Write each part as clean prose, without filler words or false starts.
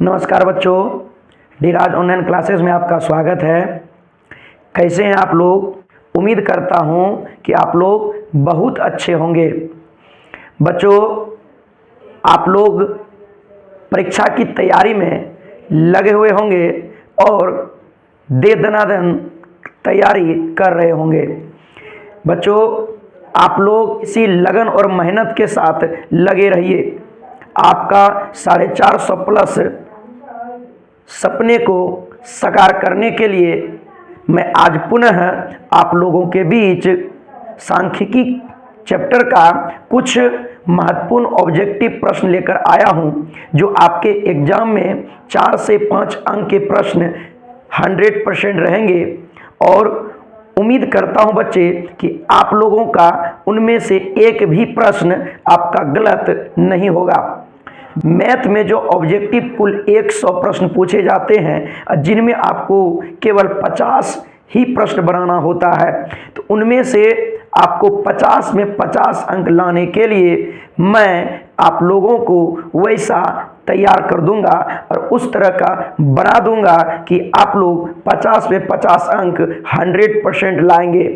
नमस्कार बच्चों, Dhiraj online classes में आपका स्वागत है। कैसे हैं आप लोग? उम्मीद करता हूं कि आप लोग बहुत अच्छे होंगे। बच्चों, आप लोग परीक्षा की तैयारी में लगे हुए होंगे और दे दनादन तैयारी कर रहे होंगे। बच्चों, आप लोग इसी लगन और मेहनत के साथ लगे रहिए। आपका 450 प्लस सपने को साकार करने के लिए मैं आज पुनः आप लोगों के बीच सांख्यिकी चैप्टर का कुछ महत्वपूर्ण ऑब्जेक्टिव प्रश्न लेकर आया हूं, जो आपके एग्जाम में 4 से 5 अंक के प्रश्न 100% रहेंगे। और उम्मीद करता हूं बच्चे कि आप लोगों का उनमें से एक भी प्रश्न आपका गलत नहीं होगा। मैथ में जो ऑब्जेक्टिव कुल 100 प्रश्न पूछे जाते हैं, जिनमें आपको केवल 50 ही प्रश्न बनाना होता है, तो उनमें से आपको 50 में 50 अंक लाने के लिए मैं आप लोगों को वैसा तैयार कर दूंगा और उस तरह का बना दूंगा कि आप लोग 50 में 50 अंक 100% लाएंगे।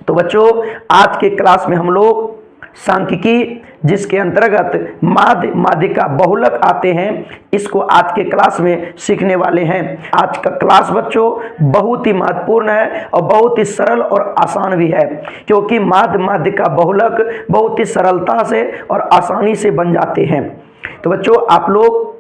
तो बच्चों, आज के क्लास में हम लोग सांख्यिकी, जिसके अंतर्गत माध्य माध्यिका बहुलक आते हैं, इसको आज के क्लास में सीखने वाले हैं। आज का क्लास बच्चों बहुत ही महत्वपूर्ण है और बहुत ही सरल और आसान भी है, क्योंकि माध्य माध्यिका बहुलक बहुत ही सरलता से और आसानी से बन जाते हैं। तो बच्चों, आप लोग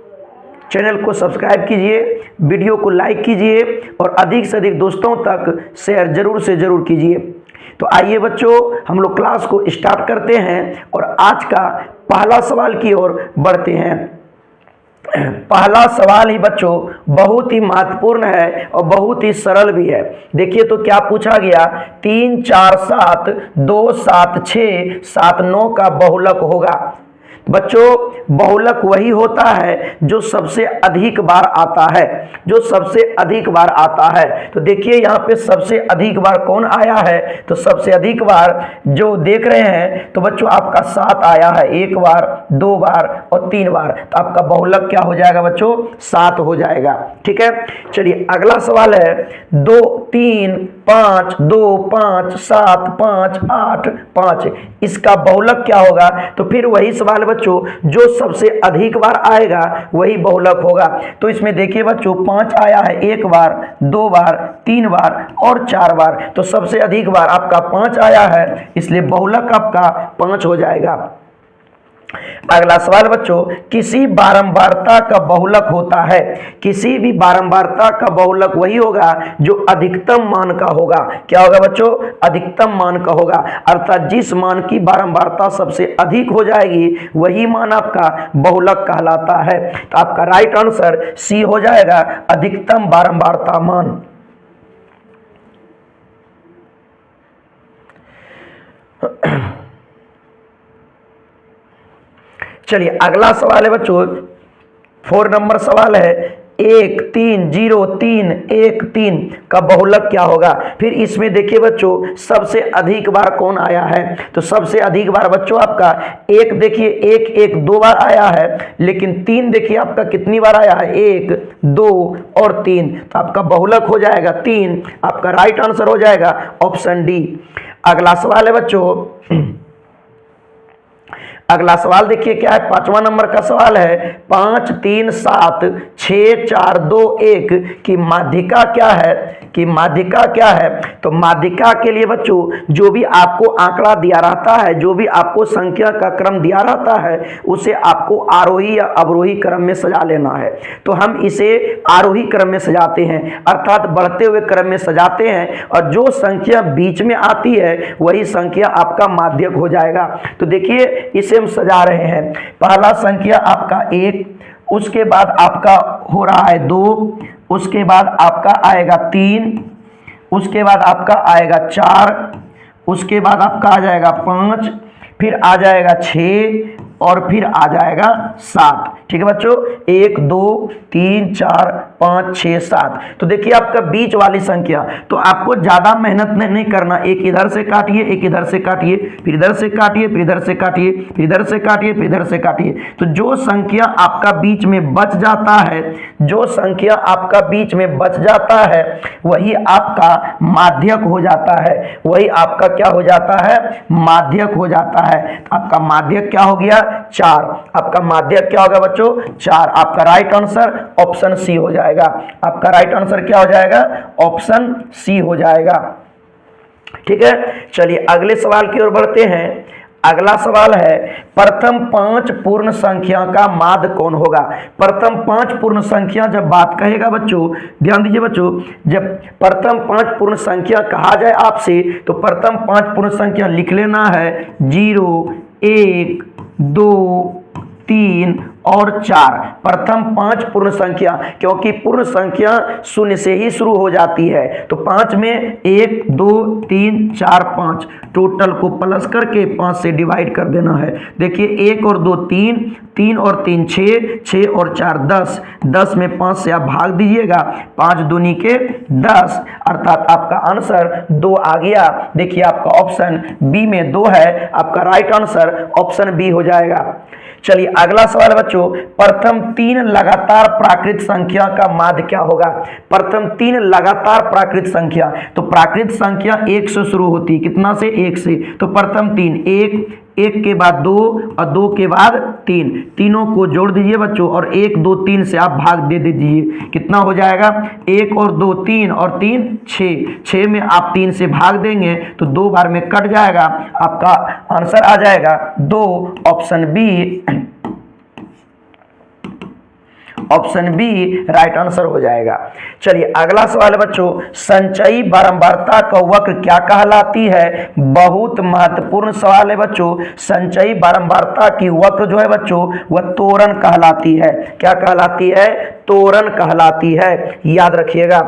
चैनल को सब्सक्राइब कीजिए, वीडियो को लाइक कीजिए और अधिक से अधिक दोस्तों तक शेयर जरूर से जरूर कीजिए। तो आइए बच्चों, हम लोग क्लास को स्टार्ट करते हैं और आज का पहला सवाल की ओर बढ़ते हैं। पहला सवाल ही बच्चों बहुत ही महत्वपूर्ण है और बहुत ही सरल भी है। देखिए तो क्या पूछा गया, 3, 4, 7, 2, 7, 6, 7, 9 का बहुलक होगा। बच्चों, बहुलक वही होता है जो सबसे अधिक बार आता है, जो सबसे अधिक बार आता है। तो देखिए यहाँ पे सबसे अधिक बार कौन आया है, तो सबसे अधिक बार जो देख रहे हैं तो बच्चों आपका 7 आया है, 1 बार, 2 बार और 3 बार। तो आपका बहुलक क्या हो जाएगा बच्चों? 7 हो जाएगा। ठीक है, चलिए अगला सवाल है 2, 3, 5, 2, 5, 7, 5, 8, 5। इसका बहुलक क्या होगा? तो फिर वही सवाल बच्चों, जो सबसे अधिक बार आएगा वही बहुलक होगा। तो इसमें देखिए बच्चों 5 आया है, 1 बार, 2 बार, 3 बार और 4 बार। तो सबसे अधिक बार आपका 5 आया है, इसलिए बहुलक आपका 5 हो जाएगा। अगला सवाल बच्चों, किसी बारंबारता का बहुलक होता है। किसी भी बारंबारता का बहुलक वही होगा जो अधिकतम मान का होगा। क्या होगा बच्चों? अधिकतम मान का होगा, अर्थात जिस मान की बारंबारता सबसे अधिक हो जाएगी वही मान आपका बहुलक कहलाता है। तो आपका राइट आंसर सी हो जाएगा, अधिकतम बारंबारता मान। चलिए अगला सवाल है बच्चों, 4 नंबर सवाल है, 1, 3, 0, 3, 1, 3 का बहुलक क्या होगा। फिर इसमें देखिए बच्चों सबसे अधिक बार कौन आया है, तो सबसे अधिक बार बच्चों आपका 1, देखिए 1, 1 2 बार आया है, लेकिन 3 देखिए आपका कितनी बार आया है, 1, 2 और 3। तो आपका बहुलक हो जाएगा 3। आपका राइट आंसर हो जाएगा ऑप्शन डी। अगला सवाल है बच्चों, अगला सवाल देखिए क्या है, 5वां नंबर का सवाल है, 5, 3, 7, 6, 4, 2, 1 की माध्यिका क्या है। कि माध्यिका क्या है, तो माध्यिका के लिए बच्चों जो भी आपको आंकड़ा दिया रहता है, जो भी आपको संख्या का क्रम दिया रहता है, उसे आपको आरोही या अवरोही क्रम में सजा लेना है। तो हम इसे आरोही क्रम में सजाते हैं, अर्थात बढ़ते हुए क्रम में सजाते हैं, और जो संख्या बीच में आती है वही संख्या आपका माध्यक हो जाएगा। तो देखिए इसे हम सजा रहे हैं। पहला संख्या आपका 1, उसके बाद आपका हो रहा है 2, उसके बाद आपका आएगा 3, उसके बाद आपका आएगा 4, उसके बाद आपका आ जाएगा 5, फिर आ जाएगा 6 और फिर आ जाएगा 7। ठीक है बच्चों, 1 2 3 4 5 6 7। तो देखिए आपका बीच वाली संख्या, तो आपको ज्यादा मेहनत नहीं करना, एक इधर से काटिए, एक इधर से काटिए, फिर इधर से काटिए, फिर इधर से काटिए, फिर इधर से काटिए, फिर इधर से काटिए। तो जो संख्या आपका बीच में बच जाता है, जो संख्या आपका बीच में बच जाता है, वही आपका माध्यक हो जाता है, वही आपका क्या हो जाता है, माध्यक हो जाता है। तो आपका माध्यक क्या हो गया, 4। आपका माध्यक क्या होगा बच्चों, 4। आपका राइट आंसर ऑप्शन सी हो जाएगा। आपका राइट आंसर क्या हो जाएगा, ऑप्शन सी हो जाएगा। ठीक है, चलिए अगले सवाल की ओर बढ़ते हैं। अगला सवाल है, प्रथम 5 पूर्ण संख्या का माध्य कौन होगा। प्रथम 5 पूर्ण संख्या जब बात कहेगा बच्चों, ध्यान दीजिए बच्चों, जब प्रथम 5 पूर्ण संख्या कहा जाए आपसे, तो प्रथम 5 पूर्ण संख्या लिख लेना है 0 1 2 3 और 4। प्रथम 5 पूर्ण संख्या, क्योंकि पूर्ण संख्या शून्य से ही शुरू हो जाती है, तो 5 में 1 2 3 4 5, टोटल को प्लस करके 5 से डिवाइड कर देना है। देखिए 1 और 2 3, 3 और 3 6, 6 और 4 10, 10 में 5 से आप भाग दीजिएगा, 5 दूनी के 10, अर्थात आपका आंसर 2 आ गया। देखिए आपका ऑप्शन बी में 2 है, आपका राइट आंसर ऑप्शन बी हो जाएगा। चलिए अगला सवाल बच्चों, प्रथम 3 लगातार प्राकृत संख्या का माध्य क्या होगा। प्रथम 3 लगातार प्राकृत संख्या, तो प्राकृत संख्या 1 से शुरू होती है, कितना से, 1 से। तो प्रथम 3, 1 के बाद 2 और 2 के बाद 3, तीनों को जोड़ दीजिए बच्चों, और 1 2 3 से आप भाग दे दीजिए, कितना हो जाएगा, 1 और 2 3 और 3 6, 6 में आप 3 से भाग देंगे तो 2 बार में कट जाएगा, आपका आंसर आ जाएगा 2, option B. Option B right answer हो जाएगा। चलिए अगला सवाल बच्चों, संचयी बारंबारता का वक्र क्या कहलाती है। बहुत महत्वपूर्ण सवाल है बच्चों। संचयी बारंबारता की वक्र जो है बच्चों, वह त्वरण कहलाती है। क्या कहलाती है, त्वरण कहलाती है, याद रखिएगा।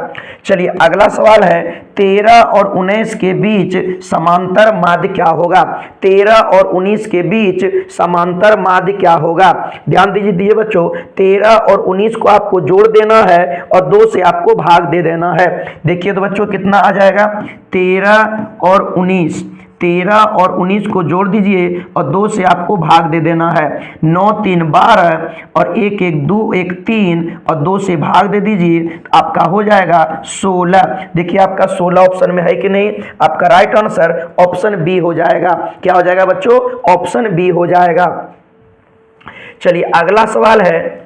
चलिए अगला सवाल है, 13 और 19 के बीच समांतर माध्य क्या होगा। 13 और 19 के बीच समांतर माध्य क्या होगा। ध्यान दीजिए बच्चों, 13 और 19 को आपको जोड़ देना है और 2 से आपको भाग दे देना है। देखिए तो बच्चों कितना आ जाएगा, 13 और 19, 13 और 19 को जोड़ दीजिए और 2 से आपको भाग दे देना है। 9 3 12 और 1 1 2 1 3 और 2 से भाग दे दीजिए, आपका हो जाएगा 16। देखिए आपका 16 ऑप्शन में है कि नहीं, आपका राइट आंसर ऑप्शन बी हो जाएगा। क्या हो जाएगा बच्चों, ऑप्शन बी हो जाएगा। चलिए अगला सवाल है,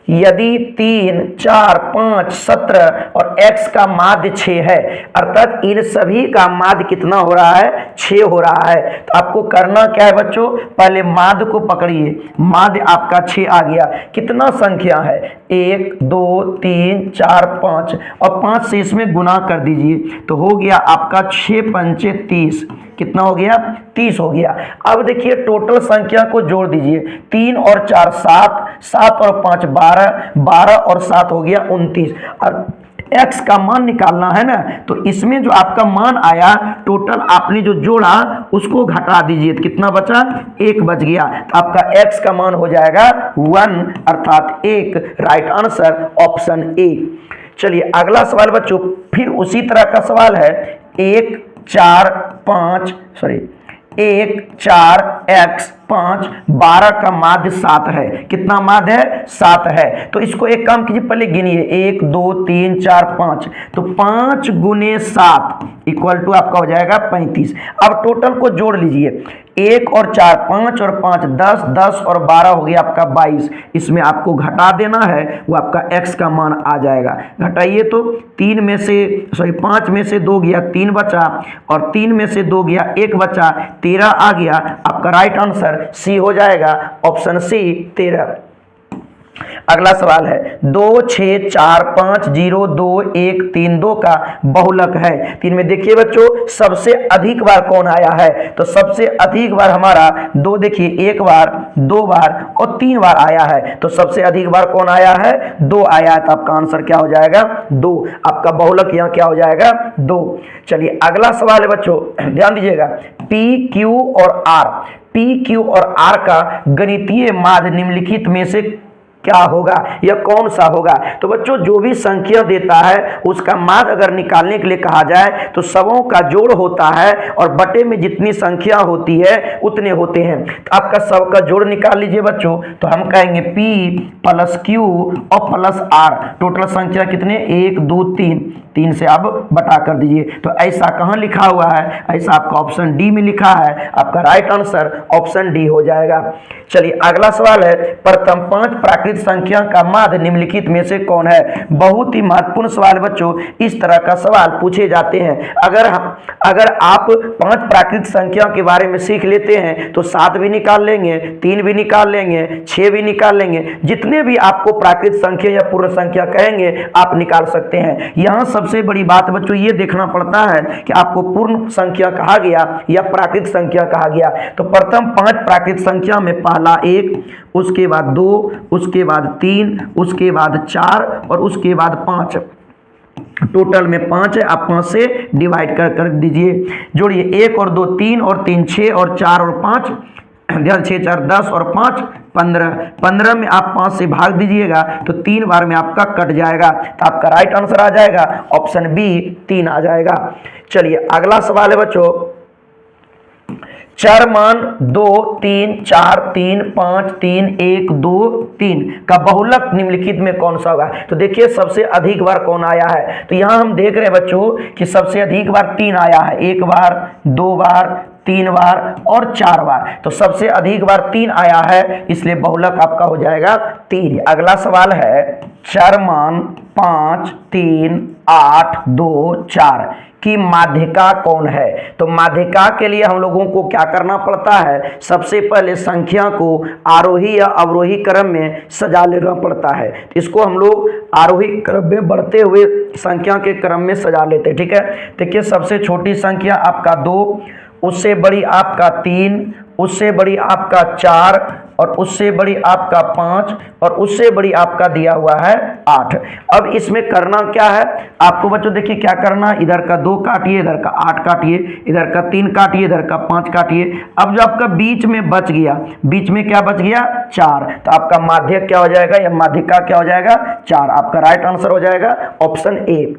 यदि 3 4 5 17 और x का माध्य 6 है, अर्थात इन सभी का माध्य कितना हो रहा है, 6 हो रहा है। तो आपको करना क्या है बच्चों, पहले माध्य को पकड़िए, माध्य आपका 6 आ गया। कितना संख्या है, 1 2 3 4 5, और 5 से इसमें गुना कर दीजिए, तो हो गया आपका 6 पंचे 30, कितना हो गया, 30 हो गया। अब देखिए टोटल संख्या को जोड़ दीजिए, 3 और 4 7, 7 और 5 12, 12 और 7 हो गया 29, और x का मान निकालना है ना, तो इसमें जो आपका मान आया, टोटल आपने जो जोड़ा उसको घटा दीजिए, कितना बचा, 1 बच गया। तो आपका x का मान हो जाएगा 1, अर्थात 1, राइट आंसर ऑप्शन ए। चलिए अगला सवाल बच्चों, फिर उसी तरह का सवाल है, 1 4 x 5 12 का माध्य 7 है। कितना माध्य है, 7 है। तो इसको एक काम कीजिए, पहले गिनिए, 1 2 3 4 5, तो 5 गुने 7 इक्वल टू आपका हो जाएगा 35। अब टोटल को जोड़ लीजिए, 1 और 4 5 और 5 10, 10 और 12 हो गया आपका 22, इसमें आपको घटा देना है, वो आपका x का मान आ जाएगा। घटाइए तो 5 में से 2 गया, 3 बचा, और 3 में से 2 गया, 1 बचा, 13 आ गया। आपका राइट आंसर सी हो जाएगा, ऑप्शन सी 13। अगला सवाल है, 2 6 4 5 0 2 1 3 2 का बहुलक है। तीन में देखिए बच्चों, सबसे अधिक बार कौन आया है, तो सबसे अधिक बार हमारा 2, देखिए 1 बार 2 बार और 3 बार आया है, तो सबसे अधिक बार कौन आया है, 2 आया है। तो आपका आंसर क्या हो जाएगा, 2, आपका बहुलक यहाँ क्या हो जाएगा, 2। चलिए अगला सवाल है बच्चों, ध्यान दीजिएगा, P Q और R, P Q और R का गणितीय माध्य निम्नलिखित में से क्या होगा, यह कौन सा होगा। तो बच्चों जो भी संख्या देता है उसका माध्य अगर निकालने के लिए कहा जाए तो सबों का जोड़ होता है और बटे में जितनी संख्या होती है उतने होते हैं। तो आपका सब का जोड़ निकाल लीजिए बच्चों, तो हम कहेंगे P प्लस Q और प्लस R, टोटल संख्या कितने 1 2 3, 3 से अब बटा कर दीजिए। तो ऐसा कहाँ लिखा हुआ है, ऐसा आपका ऑप्शन डी में लिखा है, आपका राइट आंसर ऑप्शन डी हो जाएगा। चलिए अगला सवाल है, प्रथम 5 प्राकृत संख्या का माध्य निम्नलिखित में से कौन है। बहुत ही महत्वपूर्ण सवाल बच्चों, इस तरह का सवाल पूछे जाते हैं। अगर आप 5 प्राकृत संख्या के बारे में सीख लेते हैं तो 7 भी निकाल लेंगे, 3 भी निकाल लेंगे, 6 भी निकाल लेंगे, जितने भी आपको प्राकृत संख्या या पूर्ण संख्या कहेंगे आप निकाल सकते हैं। यहाँ सबसे बड़ी बात बच्चों ये देखना पड़ता है कि आपको पूर्ण संख्या कहा गया या प्राकृत संख्या कहा गया। तो प्रथम 5 प्राकृत संख्या में पहला 1, उसके बाद 2, उसके बाद 3, उसके बाद 4 और उसके बाद 5, टोटल में 5 है। आप 5 से डिवाइड कर दीजिए, जोड़िए 1 और 2 3 और 3 6 और 4 और 5, 6 4 10 और 5 15, 15 में आप 5 से भाग दीजिएगा तो 3 बार में आपका कट जाएगा, तो आपका राइट आंसर आ जाएगा ऑप्शन बी 3 आ जाएगा। चलिए अगला सवाल है बच्चों, चर मान 2 3 4 3 5 3 1 2 3 का बहुलक निम्नलिखित में कौन सा होगा। तो देखिए सबसे अधिक बार कौन आया है, तो यहाँ हम देख रहे हैं बच्चों कि सबसे अधिक बार 3 आया है, 1 बार 2 बार 3 बार और 4 बार, तो सबसे अधिक बार 3 आया है, इसलिए बहुलक आपका हो जाएगा 3। अगला सवाल है, चर मान 5 3 8 2 4 की माध्यिका कौन है। तो माध्यिका के लिए हम लोगों को क्या करना पड़ता है, सबसे पहले संख्या को आरोही या अवरोही क्रम में सजा लेना पड़ता है। इसको हम लोग आरोही क्रम में बढ़ते हुए संख्या के क्रम में सजा लेते हैं, ठीक है। देखिए सबसे छोटी संख्या आपका 2, उससे बड़ी आपका 3, उससे बड़ी आपका 4 और उससे बड़ी आपका 5 और उससे बड़ी आपका दिया हुआ है 8। अब इसमें करना क्या है आपको बच्चों, देखिए क्या करना, इधर का 2 काटिए, इधर का 8 काटिए, इधर का 3 काटिए, इधर का 5 काटिए। अब जो आपका बीच में बच गया, बीच में क्या बच गया 4, तो आपका माध्यक क्या हो जाएगा या माध्यिका क्या हो जाएगा 4, आपका राइट आंसर हो जाएगा ऑप्शन ए।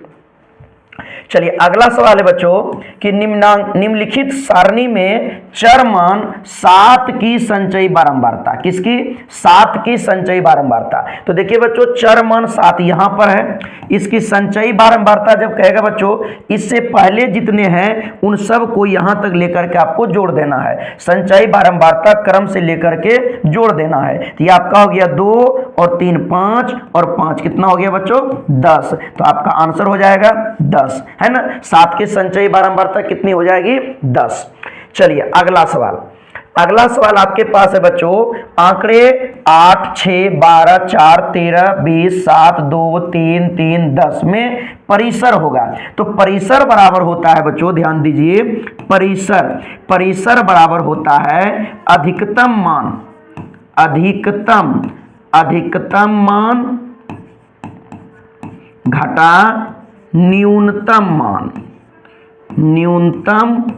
चलिए अगला सवाल है बच्चों कि निम्नलिखित सारणी में चर मान 7 की संचयी बारंबारता, किसकी 7 की संचयी बारंबारता। तो देखिए बच्चों चर मान 7 यहां पर है, इसकी संचयी बारंबारता जब कहेगा बच्चों इससे पहले जितने हैं उन सब को यहां तक लेकर के आपको जोड़ देना है, संचयी बारंबारता क्रम से लेकर के जोड़ देना है। तो ये आपका हो गया 2 और 3 5 और 5 कितना हो गया बच्चों 10, तो आपका आंसर हो जाएगा 10 है ना। 7 की संचयी बारंबारता कितनी हो जाएगी 10। चलिए अगला सवाल, अगला सवाल आपके पास है बच्चों आंकड़े 8 6 12 4 13 20 7 2 3 3 10 में परिसर होगा। तो परिसर बराबर होता है बच्चों, ध्यान दीजिए, परिसर बराबर होता है अधिकतम मान, अधिकतम मान घटा न्यूनतम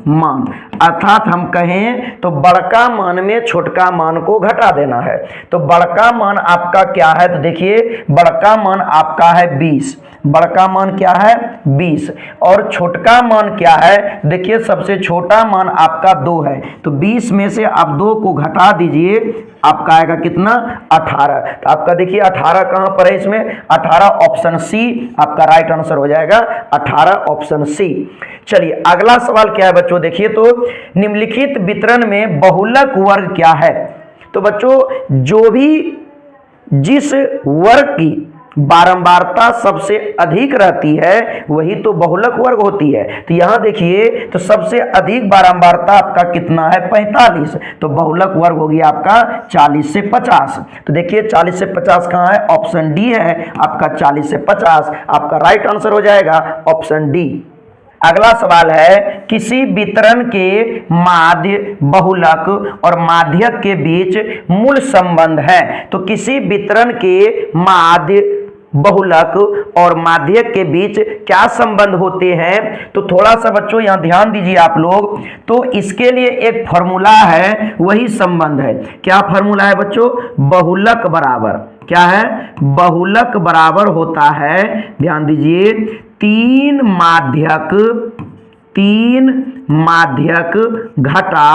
मान, अर्थात हम कहें तो बड़का मान में छोटका मान को घटा देना है। तो बड़का मान आपका क्या है, तो देखिए बड़का मान आपका है 20, बड़का मान क्या है 20 और छोटका मान क्या है, देखिए सबसे छोटा मान आपका 2 है, तो 20 में से आप 2 को घटा दीजिए, आपका आएगा कितना 18। तो आपका देखिए 18 कहां पर है, इसमें 18 ऑप्शन सी आपका राइट आंसर हो जाएगा, 18 ऑप्शन सी। चलिए अगला सवाल क्या है बच्चों, देखिए तो निम्नलिखित वितरण में बहुलक वर्ग क्या है। तो बच्चों जो भी जिस वर्ग की बारंबारता सबसे अधिक रहती है वही तो बहुलक वर्ग होती है। तो यहां देखिए तो सबसे अधिक बारंबारता आपका कितना है 45, तो बहुलक वर्ग हो गया आपका 40 से 50। तो देखिए 40 से 50 कहां है, ऑप्शन डी है आपका 40 से 50, आपका राइट आंसर हो जाएगा ऑप्शन डी। अगला सवाल है किसी वितरण के माध्य बहुलक और माध्यक के बीच मूल संबंध है। तो किसी वितरण के माध्य बहुलक और माध्यक के बीच क्या संबंध होते हैं, तो थोड़ा सा बच्चों यहां ध्यान दीजिए आप लोग। तो इसके लिए एक फॉर्मूला है, वही संबंध है। क्या फॉर्मूला है बच्चों? बहुलक बराबर क्या है? बहुलक बराबर होता है, ध्यान दीजिए, तीन माध्यक घटा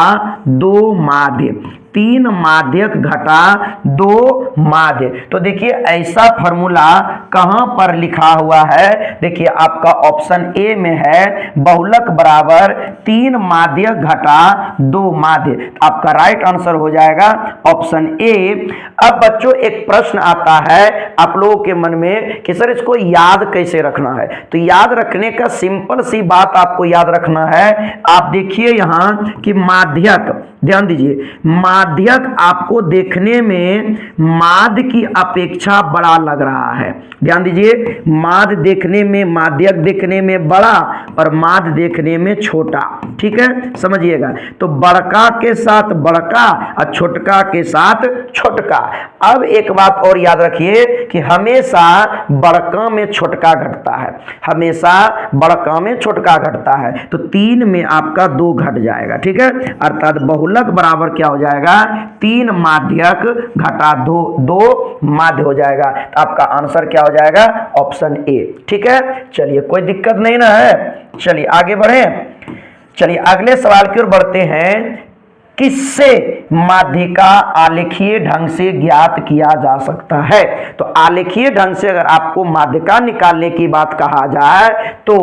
दो माध्य, तीन माध्यक घटा दो माध्य। तो देखिए ऐसा फॉर्मूला कहां पर लिखा हुआ है? देखिए आपका ऑप्शन ए में है, बहुलक बराबर तीन माध्यक घटा दो माध्य। आपका राइट आंसर हो जाएगा ऑप्शन ए। अब बच्चों एक प्रश्न आता है आप लोगों के मन में कि सर इसको याद कैसे रखना है? तो याद रखने का सिंपल सी बात आपको याद रखना है। आप देखिए यहां कि माध्यक, ध्यान दीजिए, माध्यक आपको देखने में माध्य की अपेक्षा बड़ा लग रहा है। ध्यान दीजिए, माध्य देखने में, माध्यक देखने में बड़ा और माध्य देखने में छोटा। ठीक है, समझिएगा। तो बड़का के साथ बड़का और छोटका के साथ छोटका। अब एक बात और याद रखिए कि हमेशा बड़का में छोटका घटता है, हमेशा बड़का में छोटका घटता है। तो तीन में आपका दो घट जाएगा। ठीक है, अर्थात बहुलक बराबर क्या हो जाएगा? तीन माध्यक घटा दो माध्य हो जाएगा। तो आपका आंसर क्या हो जाएगा? Option A. ठीक है, चलिए कोई दिक्कत नहीं ना है। चलिए आगे बढ़े। चलिए अगले सवाल की ओर बढ़ते हैं। किससे माध्य का आलेखीय ढंग से ज्ञात किया जा सकता है? तो आलेखीय ढंग से अगर आपको माध्य का निकालने की बात कहा जाए तो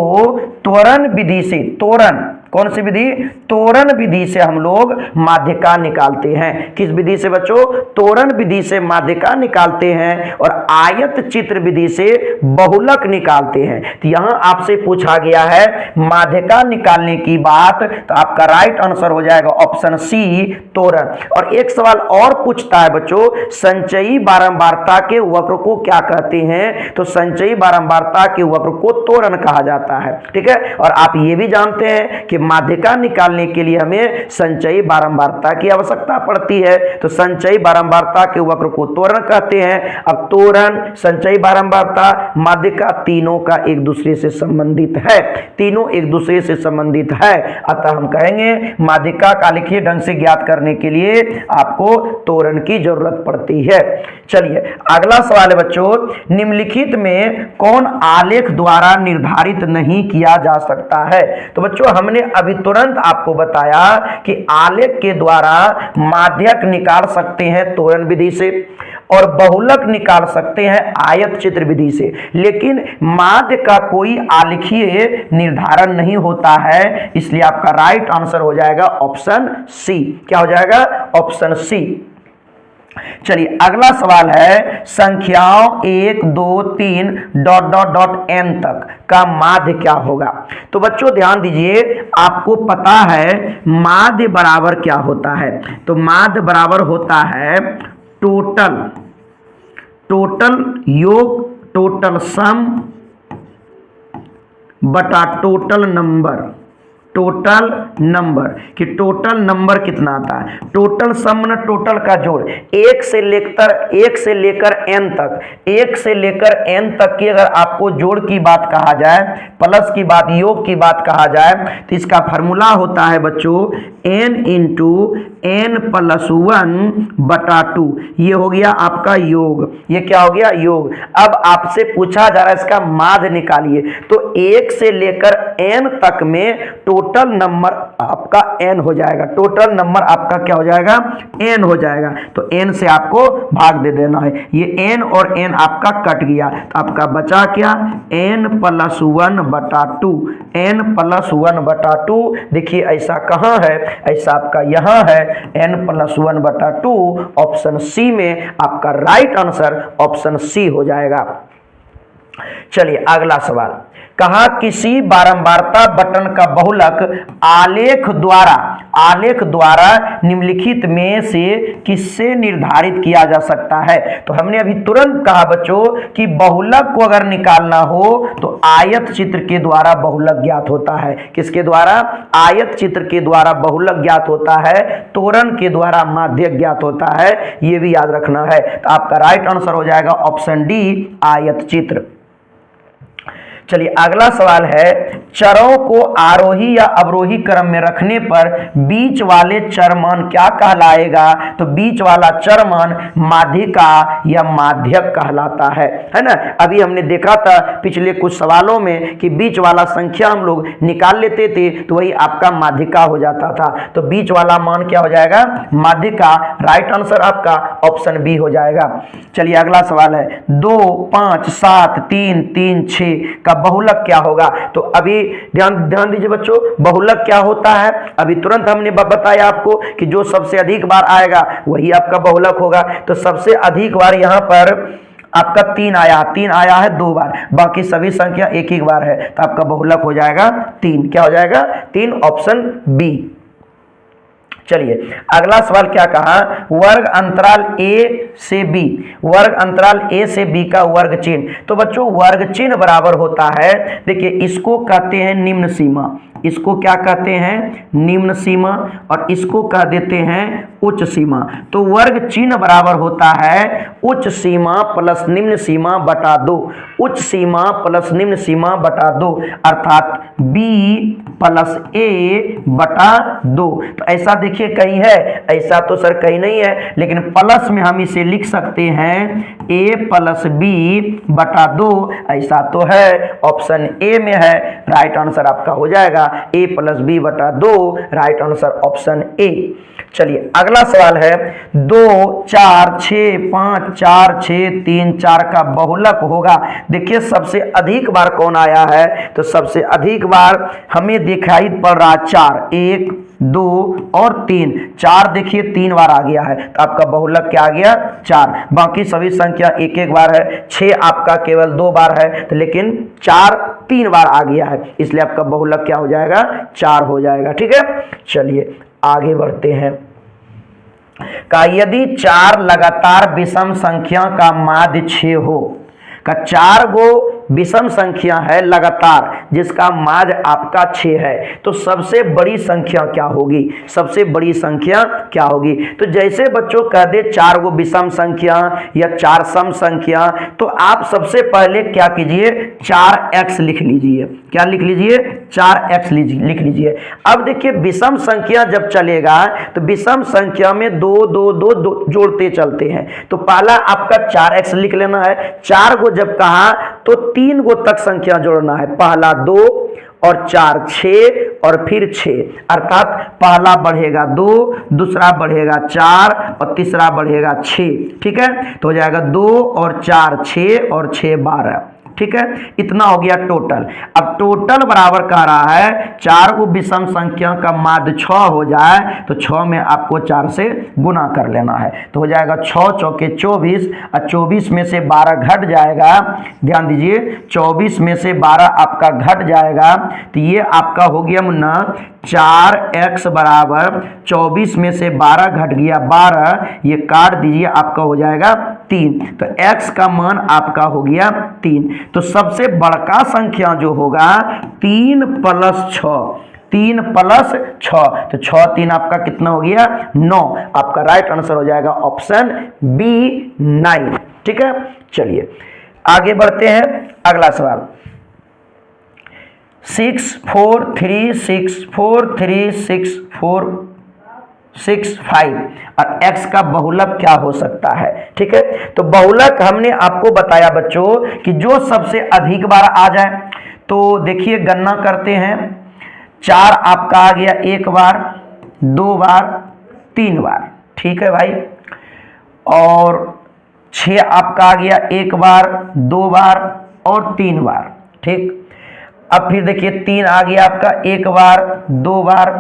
त्वरण विधि से, त्वरण कौन सी विधि? त्वरण विधि से हम लोग माध्यिका निकालते हैं। किस विधि से बच्चों? त्वरण विधि से माध्यिका निकालते हैं और आयत चित्र विधि से बहुलक निकालते हैं। तो यहां आपसे पूछा गया है माध्यिका निकालने की बात, तो आपका राइट आंसर हो जाएगा ऑप्शन सी, त्वरण। और एक सवाल और पूछता है बच्चों, संचयी बारंबारता के वक्र को क्या कहते हैं? तो संचयी बारंबारता के वक्र को त्वरण कहा जाता है। ठीक है, और आप ये भी जानते हैं कि माध्यिका निकालने के लिए हमें संचयी बारंबारता की आवश्यकता पड़ती है। तो संचयी बारंबारता के वक्र को त्वरण कहते हैं। अब त्वरण, संचयी बारंबारता, माध्यिका तीनों का एक दूसरे से संबंधित है, तीनों एक दूसरे से संबंधित है। अतः हम कहेंगे माध्यिका का आलेखीय ढंग से ज्ञात करने के लिए आपको त्वरण की जरूरत पड़ती है। चलिए अगला सवाल है बच्चों, निम्नलिखित में कौन आलेख द्वारा निर्धारित नहीं किया जा सकता है? तो बच्चों हमने अभी तुरंत आपको बताया कि आलेख के द्वारा माध्यक निकाल सकते हैं त्वरण विधि से और बहुलक निकाल सकते हैं आयत चित्र विधि से, लेकिन माध्य का कोई आलेखीय निर्धारण नहीं होता है। इसलिए आपका राइट आंसर हो जाएगा ऑप्शन सी। क्या हो जाएगा? Option C. चलिए अगला सवाल है, संख्याओं 1 2 3 ... n तक का माध्य क्या होगा? तो बच्चों ध्यान दीजिए, आपको पता है माध्य बराबर क्या होता है? तो माध्य बराबर होता है टोटल योग, टोटल सम बटा टोटल नंबर, टोटल नंबर कि टोटल नंबर कितना आता है। टोटल सम न टोटल का जोड़, एक से लेकर n तक, एक से लेकर n तक की अगर आपको जोड़ की बात कहा जाए, प्लस की बात, योग की बात कहा जाए, तो इसका फार्मूला होता है बच्चों n इंटू n प्लस 1 बटा 2। ये हो गया आपका योग। ये क्या हो गया? योग। अब आपसे पूछा जा रहा है इसका माध्य निकालिए, तो 1 से लेकर n तक में टोटल नंबर आपका n हो जाएगा। टोटल नंबर आपका क्या हो जाएगा? n हो जाएगा। तो n से आपको भाग दे देना है। ये n और n आपका कट गया, तो आपका बचा क्या? n प्लस 1 बटा 2, n प्लस 1 बटा 2। देखिए ऐसा कहाँ है? ऐसा आपका यहाँ है, n प्लस 1 बटा 2। ऑप्शन सी में आपका राइट आंसर ऑप्शन सी हो जाएगा। चलिए अगला सवाल, कहा किसी बारंबारता बटन का बहुलक आलेख द्वारा निम्नलिखित में से किससे निर्धारित किया जा सकता है। तो हमने अभी तुरंत कहा बच्चों कि बहुलक को अगर निकालना हो तो आयत चित्र के द्वारा बहुलक ज्ञात होता है। किसके द्वारा? आयत चित्र के द्वारा बहुलक ज्ञात होता है, तोरण के द्वारा माध्यक ज्ञात होता है, यह भी याद रखना है। तो आपका राइट आंसर हो जाएगा ऑप्शन डी, आयत चित्र। चलिए अगला सवाल है, चरों को आरोही या अवरोही क्रम में रखने पर बीच वाले चरमान क्या कहलाएगा? तो बीच वाला चरमान माध्यिका या माध्यक कहलाता है ना। अभी हमने देखा था पिछले कुछ सवालों में कि बीच वाला संख्या हम लोग निकाल लेते थे तो वही आपका माध्यिका हो जाता था। तो बीच वाला मान क्या हो जाएगा? माध्यिका। राइट आंसर आपका ऑप्शन बी हो जाएगा। चलिए अगला सवाल है, 2, 5, 7, 3, 3, 6 का बहुलक क्या होगा? तो अभी ध्यान दीजिए बच्चों, बहुलक क्या होता है? अभी तुरंत हमने बताया आपको कि जो सबसे अधिक बार आएगा वही आपका बहुलक होगा। तो सबसे अधिक बार यहां पर आपका 3 आया है 2 बार, बाकी सभी संख्या एक ही बार है, तो आपका बहुलक हो जाएगा 3। क्या हो जाएगा? 3, ऑप्शन बी। चलिए अगला सवाल क्या कहा, वर्ग अंतराल ए से बी, वर्ग अंतराल ए से बी का वर्ग चिन्ह। तो बच्चों वर्ग चिन्ह बराबर होता है, देखिए इसको कहते हैं निम्न सीमा, इसको क्या कहते हैं? निम्न सीमा, और इसको कह देते हैं उच्च सीमा। तो वर्ग चिन्ह बराबर होता है उच्च सीमा प्लस निम्न सीमा बटा 2, उच्च सीमा प्लस निम्न सीमा बटा 2, अर्थात b प्लस a बटा 2। तो ऐसा देखिए कहीं है? ऐसा तो सर कहीं नहीं है, लेकिन प्लस में हम इसे लिख सकते हैं a प्लस b बटा 2, ऐसा तो है, ऑप्शन ए में है। राइट आंसर आपका हो जाएगा a प्लस b बटा 2, राइट आंसर ऑप्शन ए। चलिए अगला सवाल है, 2, 4, 6, 5, 4, 6, 3, 4 का बहुलक होगा। देखिए सबसे अधिक बार कौन आया है? तो सबसे अधिक बार हमें दिखाई पड़ रहा 4, 1, 2 और 3, 4 देखिए 3 बार आ गया है, तो आपका बहुलक क्या आ गया? 4। बाकी सभी संख्या एक एक बार है, 6 आपका केवल 2 बार है, तो लेकिन 4 3 बार आ गया है, इसलिए आपका बहुलक क्या हो जाएगा? 4 हो जाएगा। ठीक है, चलिए आगे बढ़ते हैं। का यदि 4 लगातार विषम संख्या का माध्य 6 हो, का 4 गो विषम संख्या है लगातार जिसका माध्य आपका 6 है, तो सबसे बड़ी संख्या क्या होगी? सबसे बड़ी संख्या क्या होगी? तो जैसे बच्चों कह दे 4 गो विषम संख्या या 4 सम संख्या, तो आप सबसे पहले क्या कीजिए? 4x लिख लीजिए। क्या लिख लीजिए? 4x लिख लीजिए। अब देखिए विषम संख्या जब चलेगा तो विषम संख्या में 2 2 2 2 जोड़ते चलते हैं, तो पहला आपका 4x लिख लेना है। 4 गो जब कहा तो 3 गो तक संख्या जोड़ना है, पहला 2 और 4 6 और फिर 6, अर्थात पहला बढ़ेगा 2, दूसरा बढ़ेगा 4 और तीसरा बढ़ेगा 6। ठीक है, तो हो जाएगा 2 और 4 6 और 6 12। ठीक है, इतना हो गया टोटल। अब टोटल बराबर कह रहा है 4 को विषम संख्या का माध्य 6 हो जाए तो 6 में आपको 4 से गुना कर लेना है, तो हो जाएगा 6 चौके 24, और 24 में से 12 घट जाएगा। ध्यान दीजिए 24 में से 12 आपका घट जाएगा, तो ये आपका हो गया मुन्ना 4x बराबर 24 में से 12 घट गया 12, ये काट दीजिए, आपका हो जाएगा 3। तो x का मान आपका हो गया 3। तो सबसे बड़का संख्या जो होगा 3 प्लस 6, 3 प्लस 6, तो 6 3 आपका कितना हो गया? 9। आपका राइट आंसर हो जाएगा ऑप्शन बी 9। ठीक है, चलिए आगे बढ़ते हैं। अगला सवाल 6 4 3 6 4 3 6 4 6 5 और x का बहुलक क्या हो सकता है? ठीक है, तो बहुलक हमने आपको बताया बच्चों कि जो सबसे अधिक बार आ जाए, तो देखिए गणना करते हैं। 4 आपका आ गया 1 बार, 2 बार, 3 बार। ठीक है भाई, और 6 आपका आ गया 1 बार, 2 बार और 3 बार। ठीक, अब फिर देखिए 3 आ गया आपका 1 बार, 2 बार,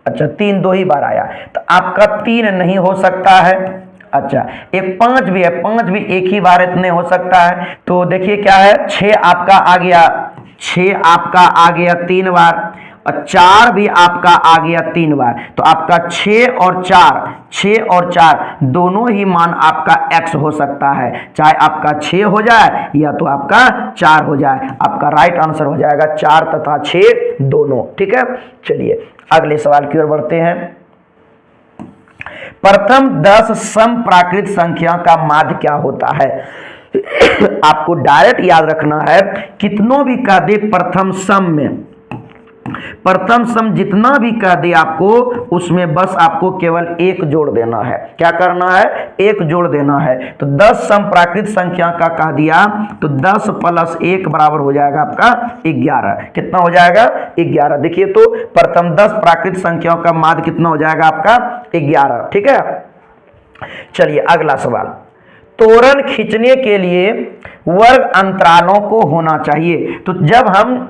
अच्छा 3 2 ही बार आया, तो आपका 3 नहीं हो सकता है, अच्छा, एक 5 भी है, 5 भी एक ही बार इतने हो सकता है। तो देखिए क्या है, 6 आपका आ गया, 6 आपका आ गया 3 बार, और 4 भी आपका आ गया 3 बार। तो आपका 6 और 4 दोनों ही मान आपका x हो सकता है, चाहे आपका 6 हो जाए या तो आपका 4 हो जाए। आपका राइट आंसर हो जाएगा 4 तथा 6 दोनों। ठीक है, चलिए अगले सवाल की ओर बढ़ते हैं। प्रथम 10 सम प्राकृत संख्या का माध्य क्या होता है? आपको डायरेक्ट याद रखना है, कितनों भी कह दे प्रथम सम में, प्रथम सम जितना भी कह दे आपको, उसमें बस आपको केवल एक जोड़ देना है। क्या करना है? एक जोड़ देना है। तो 10 सम प्राकृत संख्या का कह दिया, तो 10 प्लस 1 बराबर हो जाएगा आपका 11। कितना हो जाएगा? 11। देखिए तो प्रथम 10 प्राकृत संख्याओं का माध्य कितना हो जाएगा आपका? 11। ठीक है, चलिए अगला सवाल। तोरण खींचने के लिए वर्ग अंतरालों को होना चाहिए। तो जब हम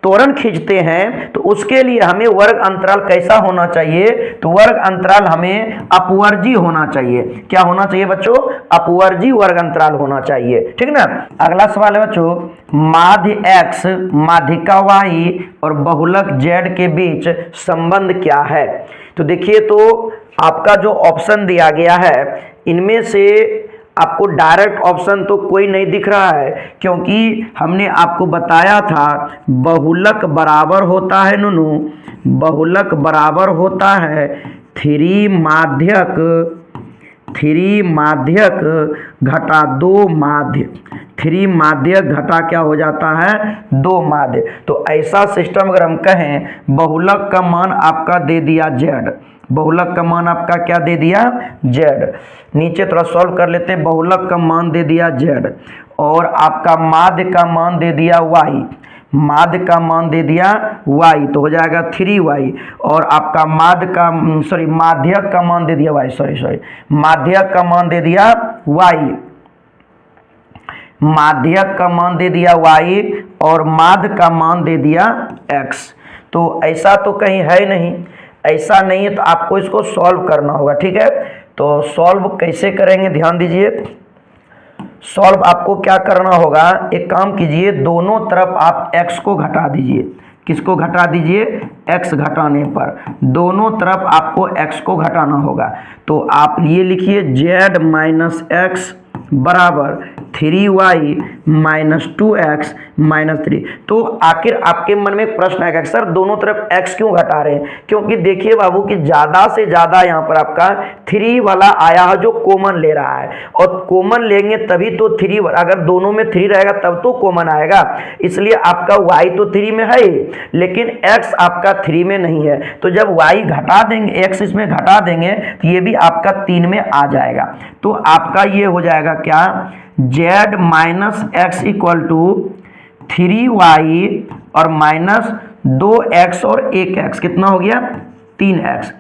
तोरण खींचते हैं तो उसके लिए हमें वर्ग अंतराल कैसा होना चाहिए? तो वर्ग अंतराल हमें अपवर्जी होना चाहिए। क्या होना चाहिए बच्चों? अपवर्जी वर्ग अंतराल होना चाहिए। ठीक ना। अगला सवाल है बच्चों, माध्य x, माध्यिका y और बहुलक z के बीच संबंध क्या है? तो देखिए तो आपका जो ऑप्शन दिया गया है, इनमें से आपको डायरेक्ट ऑप्शन तो कोई नहीं दिख रहा है, क्योंकि हमने आपको बताया था बहुलक बराबर होता है नुनू, बहुलक बराबर होता है 3 माध्यक घटा 2 माध्य। 3 माध्यक घटा क्या हो जाता है? 2 माध्य। तो ऐसा सिस्टम अगर हम कहें, बहुलक का मान आपका दे दिया z, बहुलक का मान आपका क्या दे दिया? z। नीचे थोड़ा सॉल्व कर लेते हैं। बहुलक का मान दे दिया z और आपका माध्य का मान दे दिया y, माध्य का मान दे दिया y, तो हो जाएगा 3y। और आपका माध्यक का मान दे दिया y, माध्यक का मान दे दिया y, माध्यक का मान दे दिया y और माध्य का मान दे दिया x। तो ऐसा तो कहीं है नहीं, ऐसा नहीं है, तो आपको इसको सॉल्व करना होगा। ठीक है, तो सॉल्व कैसे करेंगे ध्यान दीजिए। सॉल्व आपको क्या करना होगा, एक काम कीजिए, दोनों तरफ आप x को घटा दीजिए। किसको घटा दीजिए? x घटाने पर दोनों तरफ आपको x को घटाना होगा। तो आप ये लिखिए z माइनस x बराबर 3y माइनस 2x माइनस 3। तो आखिर आपके मन में एक प्रश्न आएगा, सर दोनों तरफ x क्यों घटा रहे हैं? क्योंकि देखिए बाबू कि ज़्यादा से ज़्यादा यहाँ पर आपका 3 वाला आया है जो कॉमन ले रहा है, और कॉमन लेंगे तभी तो 3, अगर दोनों में 3 रहेगा तब तो कॉमन आएगा। इसलिए आपका y तो 3 में है लेकिन x आपका 3 में नहीं है। तो जब y घटा देंगे, x इसमें घटा देंगे, तो ये भी आपका 3 में आ जाएगा। तो आपका ये हो जाएगा क्या? z minus X equal to 3y और माइनस 2x और 1x, कितना हो गया? 3x।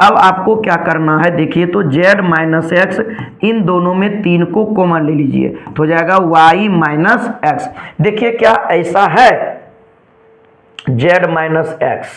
अब आपको क्या करना है, देखिए तो z माइनस एक्स, इन दोनों में 3 को कॉमन ले लीजिए, तो हो जाएगा y माइनस एक्स। देखिए क्या ऐसा है, z माइनस एक्स,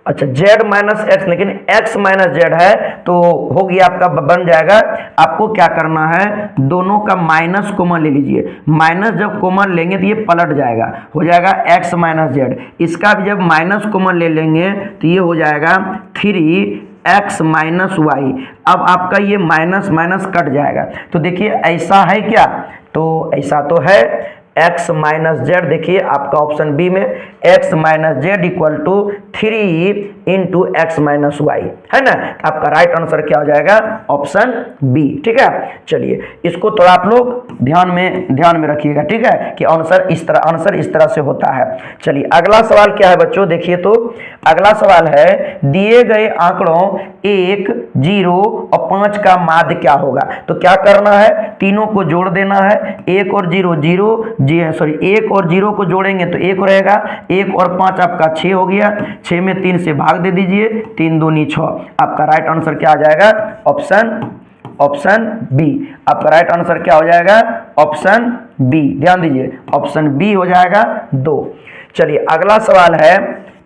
अच्छा z माइनस एक्स, लेकिन x माइनस जेड है, तो हो गया आपका, बन जाएगा। आपको क्या करना है, दोनों का माइनस कॉमन ले लीजिए। माइनस जब कॉमन लेंगे तो ये पलट जाएगा, हो जाएगा x माइनस जेड। इसका भी जब माइनस कॉमन ले लेंगे तो ये हो जाएगा 3x माइनस वाई। अब आपका ये माइनस माइनस कट जाएगा। तो देखिए ऐसा है क्या? तो ऐसा तो है, x माइनस जेड। देखिए आपका ऑप्शन बी में x minus Z equal to 3 into X minus Y है ना। आपका राइट आंसर क्या हो जाएगा? Option B. ठीक है, चलिए इसको थोड़ा आप लोग ध्यान में रखिएगा। ठीक है कि आंसर इस तरह से होता है। चलिए अगला सवाल क्या है बच्चों, देखिए तो अगला सवाल है, दिए गए आंकड़ों 1, 0 और 5 का माध्य क्या होगा? तो क्या करना है, तीनों को जोड़ देना है। 1 और 0 1 और 0 को जोड़ेंगे तो 1 रहेगा, 1 और 5 आपका 6 हो गया, 6 में 3 से भाग दे दीजिए, 3 दूनी 6। आपका राइट आंसर क्या आ जाएगा? Option B. आपका राइट आंसर क्या हो जाएगा? Option B. ध्यान दीजिए, ऑप्शन बी हो जाएगा 2। चलिए अगला सवाल है,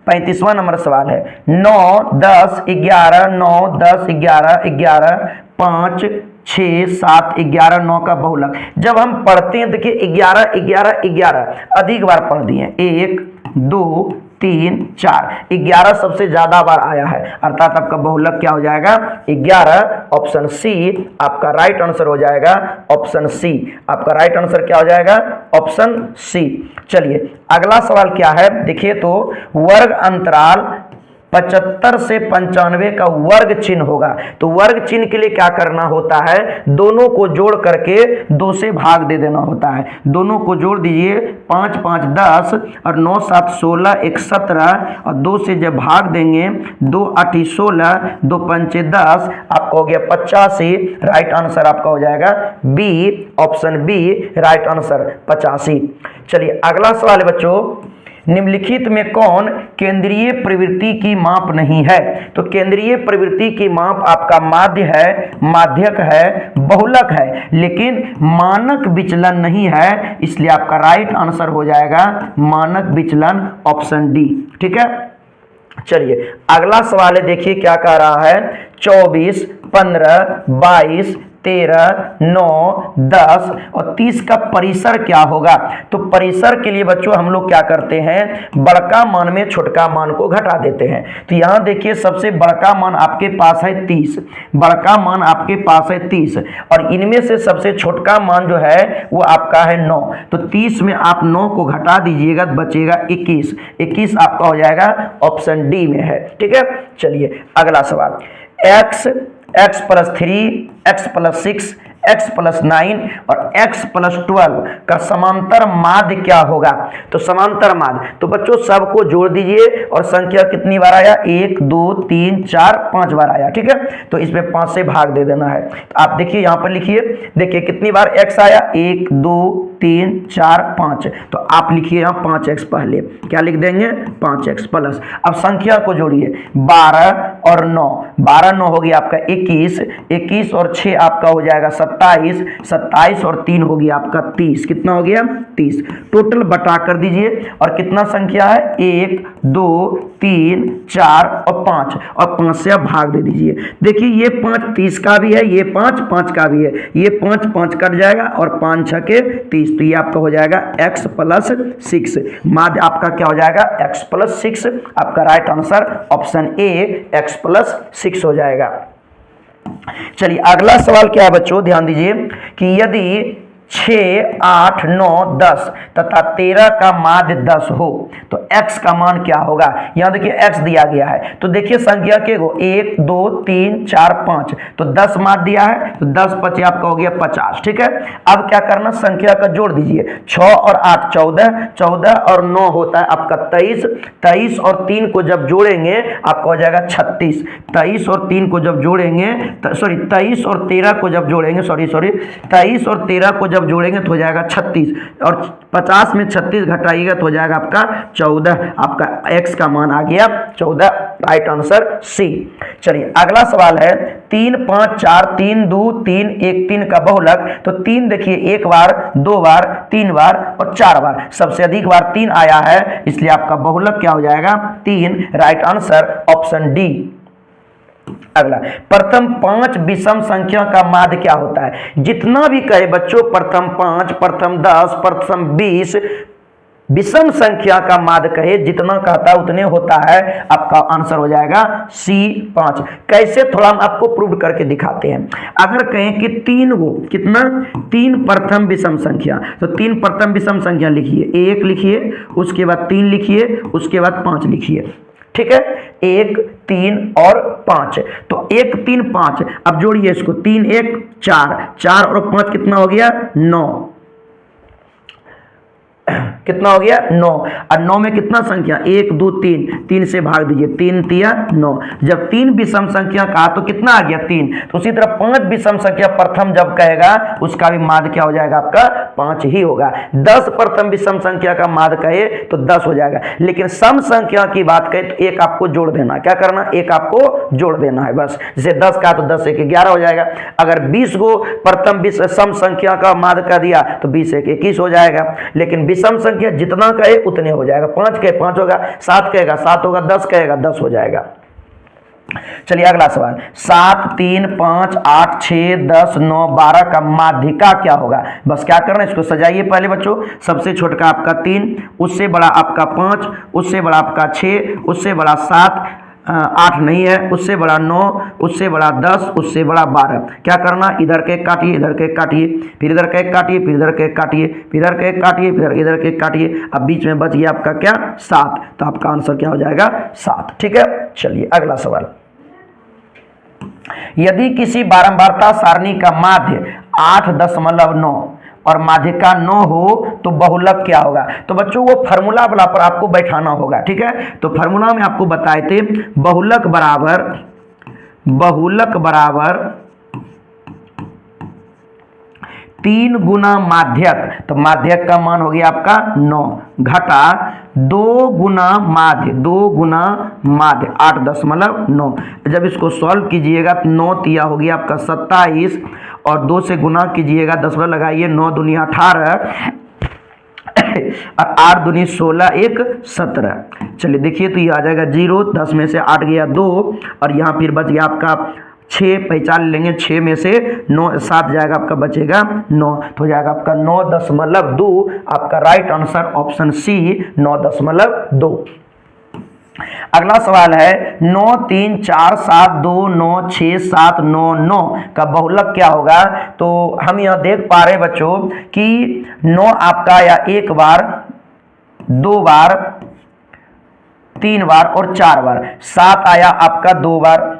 35वां नंबर सवाल है 9 10 11 9 10 11 11 5 6 7 11 9 का बहुलक। जब हम पढ़ते हैं देखिए 11 11 11 अधिक बार पढ़ दिए, 1 2 3 4, 11 सबसे ज्यादा बार आया है, अर्थात आपका बहुलक क्या हो जाएगा 11। ऑप्शन सी आपका राइट आंसर हो जाएगा, ऑप्शन सी आपका राइट आंसर क्या हो जाएगा, ऑप्शन सी। चलिए अगला सवाल क्या है देखिए, तो वर्ग अंतराल 75 से 95 का वर्ग चिन्ह होगा। तो वर्ग चिन्ह के लिए क्या करना होता है, दोनों को जोड़ करके 2 से भाग दे देना होता है। दोनों को जोड़ दीजिए, 5 5 10 और 9 7 16 1 17 और 2 से जब भाग देंगे 2 8 16 2 5 10, आपका हो गया 85। राइट आंसर आपका हो जाएगा B, option B right answer 85। चलिए अगला सवाल है बच्चों, निम्नलिखित में कौन केंद्रीय प्रवृत्ति की माप नहीं है। तो केंद्रीय प्रवृत्ति की माप आपका माध्य है, माध्यक है, बहुलक है, लेकिन मानक विचलन नहीं है, इसलिए आपका राइट आंसर हो जाएगा मानक विचलन, ऑप्शन डी। ठीक है, चलिए अगला सवाल है देखिए क्या कह रहा है, 24 15 22 13 9 10 और 30 का परिसर क्या होगा। तो परिसर के लिए बच्चों हम लोग क्या करते हैं, बड़का मान में छोटका मान को घटा देते हैं। तो यहां देखिए सबसे बड़का मान आपके पास है 30, बड़का मान आपके पास है 30 और इनमें से सबसे छोटका मान जो है वो आपका है 9। तो 30 में आप 9 को घटा दीजिएगा तो बचेगा 21, 21 आपका हो जाएगा ऑप्शन डी में है। ठीक है, चलिए अगला सवाल, x plus 3 x plus 6 x plus 9 और x प्लस 12 का समांतर माध्य क्या होगा। तो समांतर माध्य, तो बच्चों सबको जोड़ दीजिए और संख्या कितनी बार आया, 1 2 3 4 5 बार आया। ठीक है, तो इसमें 5 से भाग दे देना है। तो आप देखिए यहाँ पर लिखिए, देखिए कितनी बार x आया, 1 2 3 4 5, तो आप लिखिए यहाँ 5x, पहले क्या लिख देंगे 5x प्लस, अब संख्या को जोड़िए 12 और 9, 12 9 हो गया आपका 21, 21 और 6 आपका हो जाएगा 27, 27 और 3 हो गया आपका 30, कितना हो गया 30। टोटल बटा कर दीजिए और कितना संख्या है, 1 2 3 4 और 5, और 5 से आप भाग दे दीजिए। देखिए ये 5 30 का भी है, ये 5 5 का भी है, ये 5 5 कट जाएगा और 5 6 के 30, तो ये आपका हो जाएगा x प्लस 6, माध्य आपका क्या हो जाएगा x प्लस 6, आपका right answer option A x plus 6 हो जाएगा। चलिए अगला सवाल क्या है बच्चों, ध्यान दीजिए कि यदि 6 8 9 10 तथा 13 का माध्य 10 हो तो x का मान क्या होगा। यहां देखिए x दिया गया है, तो देखिए संख्या के 1 2 3 4 5, तो 10 माध्य दिया है, तो 10 5 आपका हो गया 50। ठीक है, अब क्या करना, संख्या का जोड़ दीजिए, 6 और 8 14, 14 और 9 होता है आपका 23, 23 और 3 को जब जोड़ेंगे आपका हो जाएगा 36, 23 और 3 को जब जोड़ेंगे, सॉरी 23 और 13 को जब जोड़ेंगे, सॉरी 23 और 13 को जब जोड़ेंगे तो हो जाएगा 36, और 50 में 36 घटाइएगा तो हो जाएगा आपका 14, आपका x का मान आ गया 14, राइट आंसर सी। चलिए अगला सवाल है 3 5 4 3 2 3 1 3 का बहुलक। तो 3 देखिए 1 बार 2 बार 3 बार और 4 बार, सबसे अधिक बार 3 आया है, इसलिए आपका बहुलक क्या हो जाएगा 3, राइट आंसर ऑप्शन डी। अगला, प्रथम 5 विषम संख्या का माध्य क्या होता है। जितना भी कहे बच्चों, प्रथम 5 प्रथम 10 प्रथम 20 विषम संख्या का माध्य कहे, जितना कहता है उतने होता है, आपका आंसर हो जाएगा सी 5। कैसे, थोड़ा हम आपको प्रूव करके दिखाते हैं। अगर कहें कि 3 गो, कितना 3 प्रथम विषम संख्या, तो 3 प्रथम विषम संख्या लिखिए, 1 लिखिए, उसके बाद 3 लिखिए, उसके बाद 5 लिखिए। ठीक है, 1 3 और 5, तो 1 3 5, अब जोड़िए इसको, 3 1 4, 4 और 5 कितना हो गया 9, कितना हो गया 9, और 9 में कितना संख्या 1 2 3, 3 से भाग दीजिए, 3 3 9। जब 3 विषम संख्या कहा तो कितना आ गया 3, तो उसी तरह 5 विषम संख्या प्रथम जब कहेगा उसका भी माध्य क्या हो जाएगा आपका 5 ही होगा। 10 प्रथम विषम संख्या का माध्य कहे तो 10 हो जाएगा, लेकिन सम संख्या की बात कहे तो 1 आपको जोड़ देना, क्या करना 1 आपको जोड़ देना है बस। जैसे 10 का तो 10 1 11 हो जाएगा। अगर 20 को प्रथम सम संख्या का माध्य का दिया तो 20 1 21 हो जाएगा, लेकिन विषम संख्या जितना कहे उतने हो जाएगा। 5 कहे 5 होगा, 7 कहेगा 7 होगा, 10 कहेगा 10 हो जाएगा। चलिए अगला सवाल, 7, 3, 5, 8, 6, 10, 9, 12 का माध्यिका क्या होगा? बस क्या करना है, इसको सजाइए पहले बच्चों। सबसे छोटा आपका 3, उससे बड़ा आपका 5, उससे बड़ा आपका 6, उससे बड़ा 7, 8 नहीं है, उससे बड़ा 9, उससे बड़ा 10, उससे बड़ा 12। क्या करना, इधर के काटिए, इधर के काटिए, फिर इधर के काटिए, फिर इधर के काटिए, फिर इधर के काटिए, फिर इधर के काटिए। अब बीच में बच गया आपका क्या, 7। तो आपका आंसर क्या हो जाएगा, 7। ठीक है। चलिए अगला सवाल, यदि किसी बारंबारता सारणी का माध्य 8.9 और माध्यिका 9 हो तो बहुलक क्या होगा? तो बच्चों वो फार्मूला वाला पर आपको बैठाना होगा। ठीक है, तो फार्मूला में आपको बताए थे बहुलक बराबर 3 गुना माध्यक। तो माध्यक का मान हो गया आपका 9 घटा 2 गुना माध्य 8.9। जब इसको सॉल्व कीजिएगा तो 9 तिया हो गया आपका 27 और 2 से गुना कीजिएगा, 10 लगाइए, 9 दूनी 18 और 8 दूनी 16, 1 17। चलिए देखिए तो ये आ जाएगा 0, 10 में से 8 गया 2 और यहाँ फिर बच गया आपका 6, पहचान लेंगे, 6 में से 9 7 जाएगा आपका, बचेगा 9, तो हो जाएगा आपका 9.2। आपका राइट आंसर ऑप्शन सी 9.2। अगला सवाल है 9, 3, 4, 7, 2, 9, 6, 7, 9, 9 का बहुलक क्या होगा? तो हम यह देख पा रहे बच्चों कि 9 आपका या 1 बार, 2 बार, 3 बार और 4 बार। 7 आया आपका 2 बार,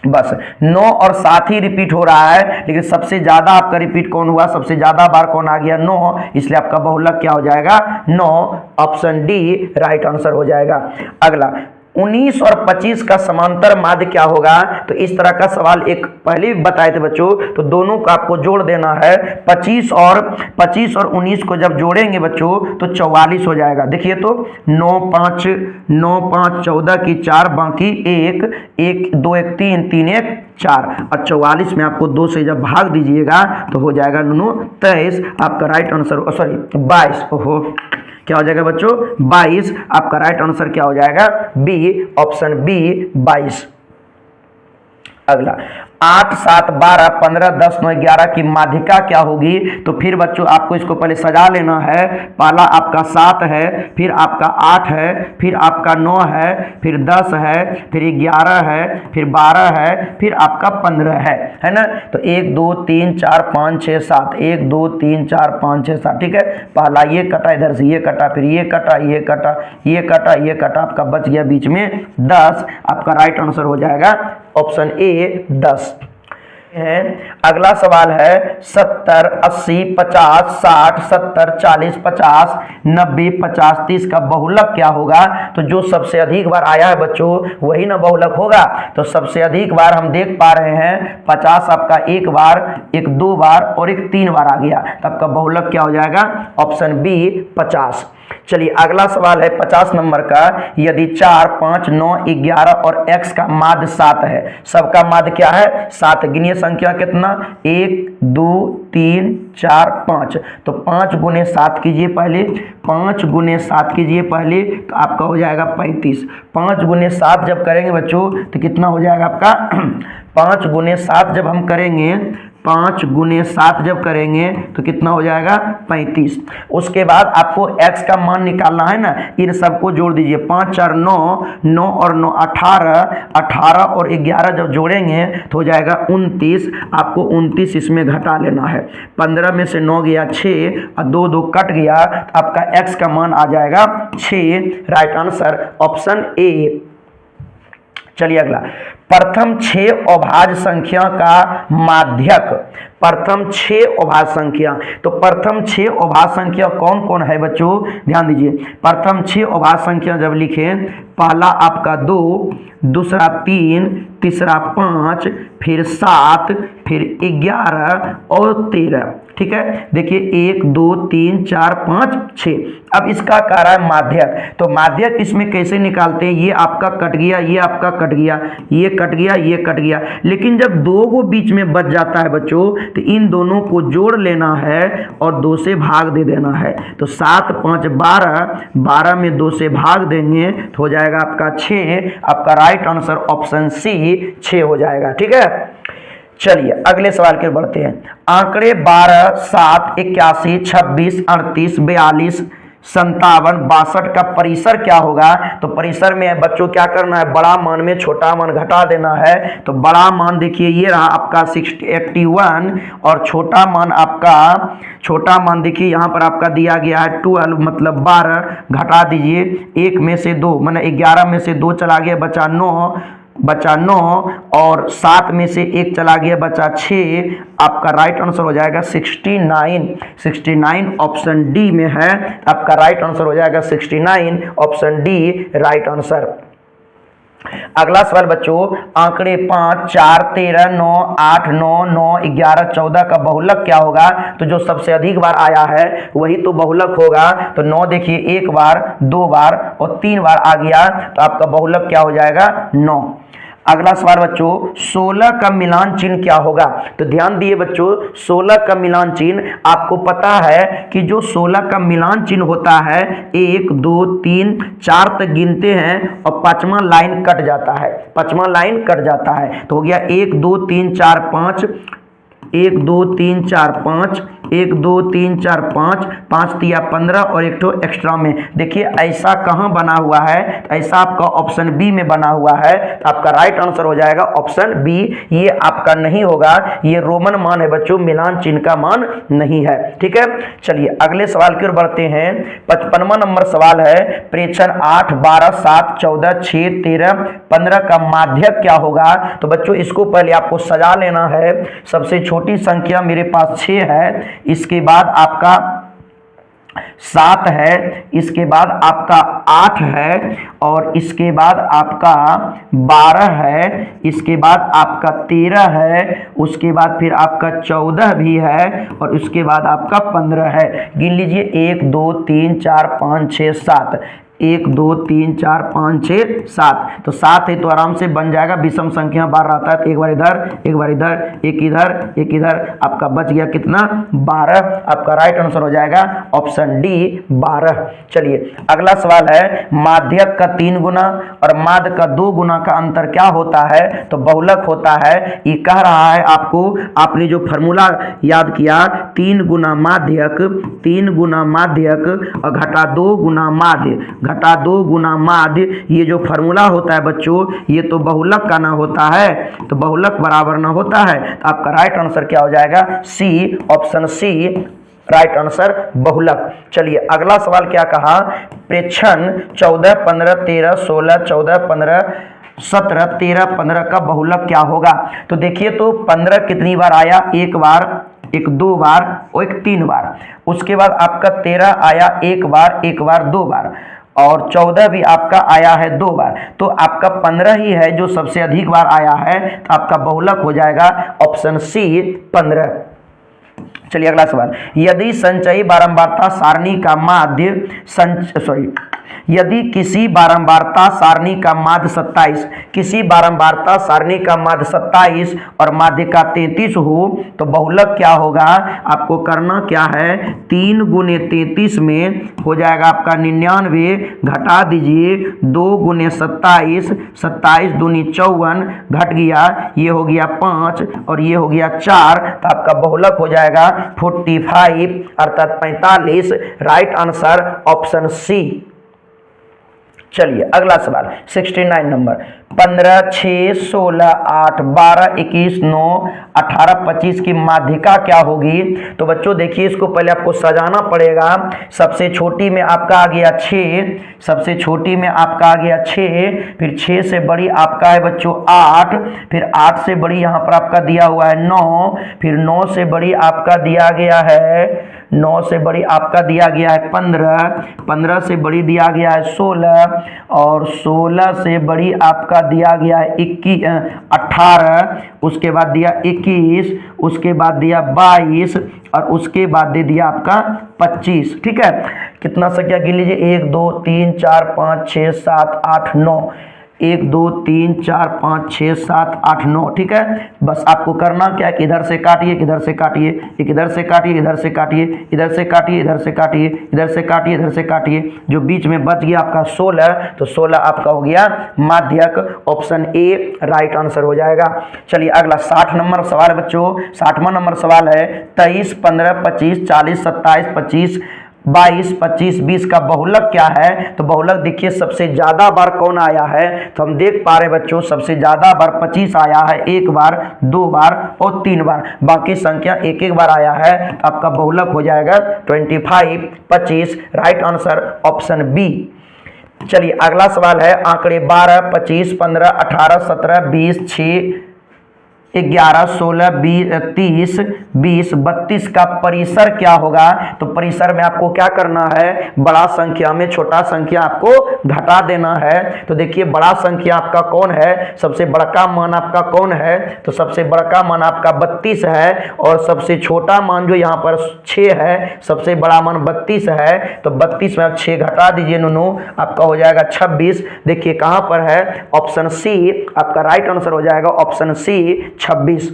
बस 9 और 7 ही रिपीट हो रहा है, लेकिन सबसे ज्यादा आपका रिपीट कौन हुआ, सबसे ज्यादा बार कौन आ गया, 9, इसलिए आपका बहुलक क्या हो जाएगा, 9। ऑप्शन डी राइट आंसर हो जाएगा। अगला 19 और 25 का समांतर माध्य क्या होगा? तो इस तरह का सवाल एक पहले भी बताए थे बच्चों, तो दोनों का आपको जोड़ देना है। 25 और 19 को जब जोड़ेंगे बच्चों तो 44 हो जाएगा। देखिए तो 9 5 14 की 4 बाकी 1 1 2 1 3 3 1 4 और 44 में आपको 2 से जब भाग दीजिएगा तो हो जाएगा 23। आपका राइट आंसर, सॉरी 22, ओहो क्या हो जाएगा बच्चों, 22। आपका राइट आंसर क्या हो जाएगा, बी, ऑप्शन बी 22। अगला 8, 7, 12, 15, 10, 9, 11 की माध्यिका क्या होगी? तो फिर बच्चों आपको इसको पहले सजा लेना है। पहला आपका 7 है, फिर आपका 8 है, फिर आपका 9 है, फिर 10 है, फिर 11 है, फिर 12 है, फिर आपका 15 है ना। तो 1 2 3 4 5 6 7, 1 2 3 4 5 6 7। ठीक है, पहला ये कटा, इधर से ये कटा, फिर ये कटा, ये कटा, ये कटा, ये कटा, आपका बच गया बीच में 10। आपका राइट आंसर हो जाएगा ऑप्शन ए 10 है। अगला सवाल है 70, 80, 50, 60, 70, 40, 50, 90, 50, 30 का बहुलक क्या होगा? तो जो सबसे अधिक बार आया है बच्चों वही ना बहुलक होगा। तो सबसे अधिक बार हम देख पा रहे हैं 50 आपका 1 बार, 1 2 बार और 1 3 बार आ गया, तो आपका बहुलक क्या हो जाएगा, ऑप्शन बी 50। चलिए अगला सवाल है 50 नंबर का, यदि 4, 5, 9, 11 और x का माध्य 7 है, सबका माध्य क्या है, 7। गिनिए संख्या कितना, 1 2 3 4 5। तो 5 गुने 7 कीजिए पहले, 5 गुने 7 कीजिए पहले, तो आपका हो जाएगा 35। 5 गुने 7 जब करेंगे बच्चों तो कितना हो जाएगा आपका 5 गुने 7 जब हम करेंगे, 5 गुने 7 जब करेंगे तो कितना हो जाएगा 35। उसके बाद आपको x का मान निकालना है ना, इन सबको जोड़ दीजिए। 5 4 9, 9 और 9 18, 18 और 11 जब जोड़ेंगे तो हो जाएगा 29। आपको 29 इसमें घटा लेना है। 15 में से 9 गया 6 और 2 2 कट गया, तो आपका x का मान आ जाएगा 6। Right answer option A. चलिए अगला, प्रथम 6 अभाज्य संख्या का माध्यक, प्रथम 6 अभाज्य संख्या। तो प्रथम 6 अभाज्य संख्या कौन कौन है बच्चों, ध्यान दीजिए। प्रथम 6 अभाज्य संख्या जब लिखें, पहला आपका 2, दूसरा 3, तीसरा 5, फिर 7, फिर 11 और 13। ठीक है, देखिए 1 2 3 4 5 6। अब इसका कह रहा है माध्यक, तो माध्यक इसमें कैसे निकालते हैं, ये आपका कट गया, ये आपका कट गया, ये कट गया, ये कट गया, लेकिन जब 2 को बीच में बच जाता है बच्चों तो इन दोनों को जोड़ लेना है और 2 से भाग दे देना है। तो 7 5 12, 12 में 2 से भाग देंगे तो हो जाएगा आपका 6। आपका राइट आंसर ऑप्शन सी 6 हो जाएगा। ठीक है, चलिए अगले सवाल की ओर बढ़ते हैं। आंकड़े 12, 7, 81, 26, 38, 42, 57, 62 का परिसर क्या होगा? तो परिसर में बच्चों क्या करना है, बड़ा मान में छोटा मान घटा देना है। तो बड़ा मान देखिए ये रहा आपका 81 और छोटा मान देखिए यहाँ पर आपका दिया गया है 12 मतलब 12, घटा दीजिए 1 में से 2 माने 11 में से 2 चला गया बचा 9 और 7 में से 1 चला गया बचा 6। आपका राइट आंसर हो जाएगा 69 ऑप्शन डी में है। आपका राइट आंसर हो जाएगा 69 ऑप्शन डी राइट आंसर। अगला सवाल बच्चों, आंकड़े 5, 4, 13, 9, 8, 9, 9, 11, 14 का बहुलक क्या होगा? तो जो सबसे अधिक बार आया है वही तो बहुलक होगा। तो 9 देखिए 1 बार, 2 बार और 3 बार आ गया, तो आपका बहुलक क्या हो जाएगा? 9। अगला सवाल बच्चों, 16 का मिलान चिन्ह क्या होगा? तो ध्यान दिए बच्चों, 16 का मिलान चिन्ह आपको पता है कि जो 16 का मिलान चिन्ह होता है 1 2 3 4 तक गिनते हैं और 5वां लाइन कट जाता है, 5वां लाइन कट जाता है। तो हो गया 1 2 3 4 5, 1 2 3 4 5, 1 2 3 4 5, 5 तिया 15 और एक तो एक्स्ट्रा में। देखिए ऐसा कहाँ बना हुआ है? तो ऐसा आपका ऑप्शन बी में बना हुआ है। तो आपका राइट आंसर हो जाएगा ऑप्शन बी। ये आपका नहीं होगा, ये रोमन मान है बच्चों, मिलान चिन्ह का मान नहीं है। ठीक है, चलिए अगले सवाल की ओर बढ़ते हैं। 55वां नंबर सवाल है, प्रेक्षण 8, 12, 7, 14, 6, 13, 15 का माध्यक क्या होगा? तो बच्चों इसको पहले आपको सजा लेना है। सबसे छोटी संख्या मेरे पास 6 है, इसके बाद आपका 7 है, इसके बाद आपका 8 है और इसके बाद आपका 12 है, इसके बाद आपका 13 है, उसके बाद फिर आपका 14 भी है और उसके बाद आपका 15 है। गिन लीजिए 1 2 3 4 5 6 7, 1 2 3 4 5 6 7। तो 7 है तो आराम से बन जाएगा, विषम संख्या बार रहता है तो एक बार इधर एक बार इधर, एक इधर एक इधर, आपका बच गया कितना? 12। आपका राइट आंसर हो जाएगा ऑप्शन डी 12। चलिए अगला सवाल है, माध्यक का 3 गुना और माध्य का 2 गुना का अंतर क्या होता है? तो बहुलक होता है। ये कह रहा है आपको, आपने जो फॉर्मूला याद किया 3 गुना माध्यक, 3 गुना माध्यक और घटा 2 गुना माध्य, घटा 2 गुना माध्य, ये जो फॉर्मूला होता है बच्चों ये तो बहुलक का ना होता है, तो बहुलक बराबर ना होता है। तो आपका राइट आंसर क्या हो जाएगा? C option C right answer बहुलक। चलिए अगला सवाल क्या कहा, प्रेक्षण 14 15 13 16 14 15 17 13 15 का बहुलक क्या होगा? तो देखिए तो 15 कितनी बार आया? एक बार, एक 2 बार और एक 3 बार। उसके बाद आपका 13 आया एक बार 2 बार और 14 भी आपका आया है 2 बार। तो आपका 15 ही है जो सबसे अधिक बार आया है, तो आपका बहुलक हो जाएगा ऑप्शन सी 15। चलिए अगला सवाल, यदि संचयी बारंबारता सारणी का माध्य यदि किसी बारंबारता सारणी का माध्य 27, किसी बारंबारता सारणी का माध्य 27 और माध्य का 33 हो तो बहुलक क्या होगा? आपको करना क्या है, 3 गुने 33 में हो जाएगा आपका 99, घटा दीजिए 2 गुने 27, 27 दूनी 54, घट गया ये हो गया 5 और ये हो गया 4, तो आपका बहुलक हो जाएगा 45 अर्थात 45। Right answer option C. चलिए अगला सवाल 69 नंबर, 15 6 16 8 12 21 9 18 25 की माध्यिका क्या होगी? तो बच्चों देखिए इसको पहले आपको सजाना पड़ेगा। सबसे छोटी में आपका आ गया 6, सबसे छोटी में आपका आ गया 6, फिर 6 से बड़ी आपका है बच्चों 8, फिर 8 से बड़ी यहाँ पर आपका दिया हुआ है 9, फिर 9 से बड़ी आपका दिया गया है 9 से बड़ी आपका दिया गया है 15, 15 से बड़ी दिया गया है 16 और 16 से बड़ी आपका दिया गया है 18, उसके बाद दिया 21, उसके बाद दिया 22 और उसके बाद दे दिया आपका 25। ठीक है, कितना संख्या गिन लीजिए 1 2 3 4 5 6 7 8 9, 1 2 3 4 5 6 7 8 9, ठीक है। बस आपको करना क्या है कि इधर से काटिए, इधर से काटिए, एक इधर से काटिए, इधर से काटिए, इधर से काटिए, इधर से काटिए, इधर से काटिए, इधर से काटिए, जो बीच में बच गया आपका 16, तो 16 आपका हो गया माध्यक, ऑप्शन ए राइट आंसर हो जाएगा। चलिए अगला 60 नंबर सवाल बच्चों, 60वां नंबर सवाल है 23 15 25 40 27 25 22 25 20 का बहुलक क्या है। तो बहुलक देखिए सबसे ज्यादा बार कौन आया है, तो हम देख पा रहे बच्चों सबसे ज्यादा बार 25 आया है, 1 बार 2 बार और 3 बार, बाकी संख्या एक एक बार आया है। तो आपका बहुलक हो जाएगा 25 25, राइट आंसर ऑप्शन बी। चलिए अगला सवाल है आंकड़े 12 25 15 18 17 20 6 11 16 20 30 20 32 का परिसर क्या होगा। तो परिसर में आपको क्या करना है, बड़ा संख्या में छोटा संख्या आपको घटा देना है। तो देखिए बड़ा संख्या आपका कौन है, सबसे बड़का मान आपका कौन है, तो सबसे बड़का मान आपका 32 है, और सबसे छोटा मान जो यहाँ पर 6 है, सबसे बड़ा मान 32 है। तो 32 में आप 6 घटा दीजिए नूनू, आपका हो जाएगा 26। देखिए कहाँ पर है, ऑप्शन सी आपका राइट आंसर हो जाएगा, ऑप्शन सी 26।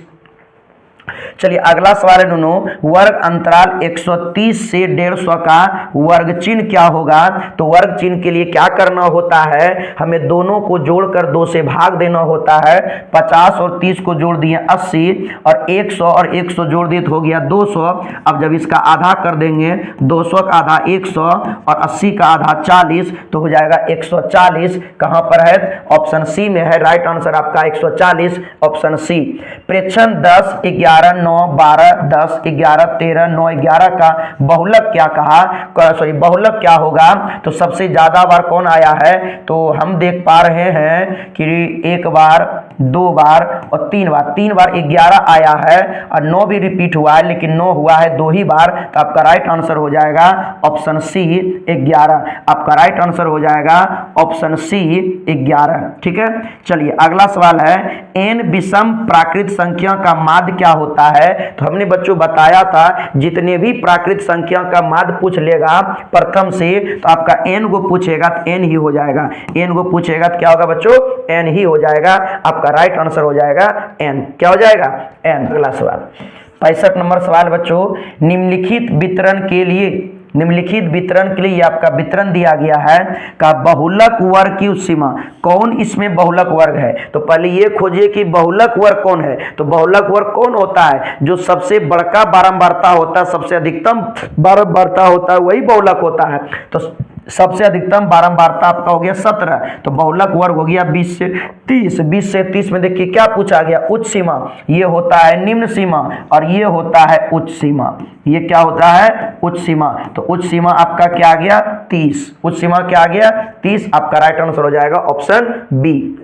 चलिए अगला सवाल है दोनों, वर्ग अंतराल 130 से 150 का वर्ग चिन्ह क्या होगा। तो वर्ग चिन्ह के लिए क्या करना होता है, हमें दोनों को जोड़कर 2 से भाग देना होता है। 50 और 30 को जोड़ दिए 80, और 100 और 100 जोड़ दिए तो हो गया 200। अब जब इसका आधा कर देंगे, 200 का आधा 100 और 80 का आधा 40, तो हो जाएगा 140। कहां पर है, ऑप्शन सी में है, राइट आंसर आपका 140, ऑप्शन सी। प्रेक्षण 10 11 9 12 10 11 13 9 11 का बहुलक क्या कहा, सॉरी बहुलक क्या होगा। तो सबसे ज्यादा बार कौन आया है, तो हम देख पा रहे हैं कि 1 बार 2 बार और 3 बार, 3 बार 11 आया है, और 9 भी रिपीट हुआ है, लेकिन 9 हुआ है 2 ही बार। तो आपका राइट आंसर हो जाएगा ऑप्शन सी 11, आपका राइट आंसर हो जाएगा ऑप्शन सी 11, ठीक है। चलिए अगला सवाल है, n विषम प्राकृत संख्या का माध्य क्या होता है। तो हमने बच्चों बताया था जितने भी प्राकृत संख्या का माध्य पूछ लेगा प्रथम से, तो आपका n को पूछेगा तो n ही हो जाएगा, n को पूछेगा तो क्या होगा बच्चों, n ही हो जाएगा। आपका राइट आंसर हो जाएगा n, क्या हो जाएगा n। अगला सवाल 65 नंबर सवाल बच्चों, निम्नलिखित वितरण के लिए आपका वितरण दिया गया है का बहुलक वर्ग की सीमा, कौन इसमें बहुलक वर्ग है। तो पहले ये खोजिए कि बहुलक वर्ग कौन है। तो बहुलक वर्ग कौन होता है, जो सबसे बड़का बारंबारता होता है, सबसे अधिकतम बारंबारता होता है, वही बहुलक होता है। तो सबसे अधिकतम बारंबारता आपका हो गया 17, तो बहुलक वर्ग हो गया 20 से 30। 20 से 30 में देखिए क्या पूछा गया, उच्च सीमा, ये होता है निम्न सीमा, और ये होता है उच्च सीमा। ये क्या होता है, उच्च सीमा। तो उच्च सीमा आपका क्या आ गया 30, उच्च सीमा क्या आ गया 30, आपका राइट आंसर हो जाएगा ऑप्शन बी।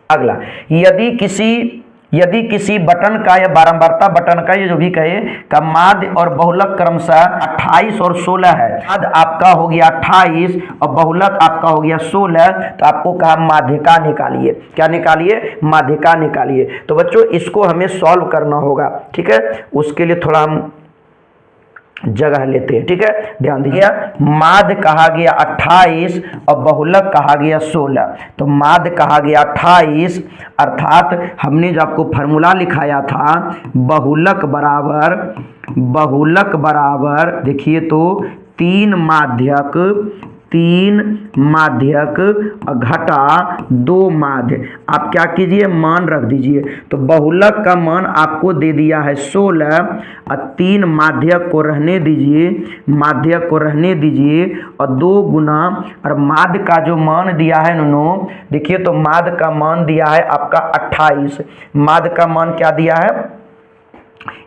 अगला, यदि किसी बटन का या बारंबारता बटन का, ये जो भी कहे, का माध्य और बहुलक क्रमशः 28 और 16 है, माध्य आपका हो गया 28 और बहुलक आपका हो गया 16, तो आपको कहा माध्यिका निकालिए। क्या निकालिए, माध्यिका निकालिए। तो बच्चों इसको हमें सॉल्व करना होगा, ठीक है। उसके लिए थोड़ा हम जगह लेते हैं, ठीक है, ध्यान दीजिए। माध्य कहा गया 28 और बहुलक कहा गया 16। तो माध्य कहा गया 28, अर्थात हमने जो आपको फॉर्मूला लिखाया था, बहुलक बराबर देखिए तो 3 माध्यक घटा 2 माध्य। आप क्या कीजिए, मान रख दीजिए। तो बहुलक का मान आपको दे दिया है 16, और 3 माध्यक को रहने दीजिए, और 2 गुना, और माध्य का जो मान दिया है नूनू, देखिए तो माध्य का मान दिया है आपका 28। माध्य का मान क्या दिया है,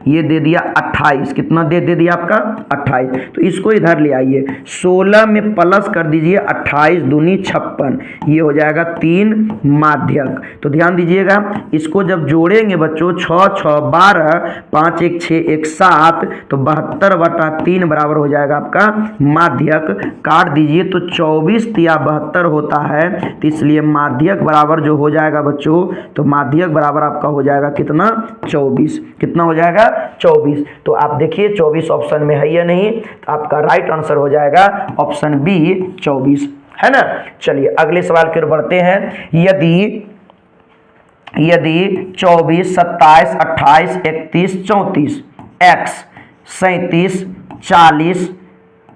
ये दे दिया 28, कितना दे दिया आपका 28। तो इसको इधर ले आइए, 16 में प्लस कर दीजिए 28 दूनी 56, ये हो जाएगा 3 माध्यक। तो ध्यान दीजिएगा, इसको जब जोड़ेंगे बच्चों 6 6 12 5 1 6 1 7, तो 72/3 बराबर हो जाएगा आपका माध्यक। काट दीजिए तो 24 या 72 होता है, तो इसलिए माध्यक बराबर जो हो जाएगा बच्चों, तो माध्यक बराबर आपका हो जाएगा कितना 24, कितना हो जाएगा 24। तो आप देखिए 24 ऑप्शन में है या नहीं, तो आपका राइट आंसर हो जाएगा ऑप्शन बी 24। है ना। चलिए अगले सवाल की ओर बढ़ते हैं। यदि 24, 27, 28, 31, 34 x 37, 40,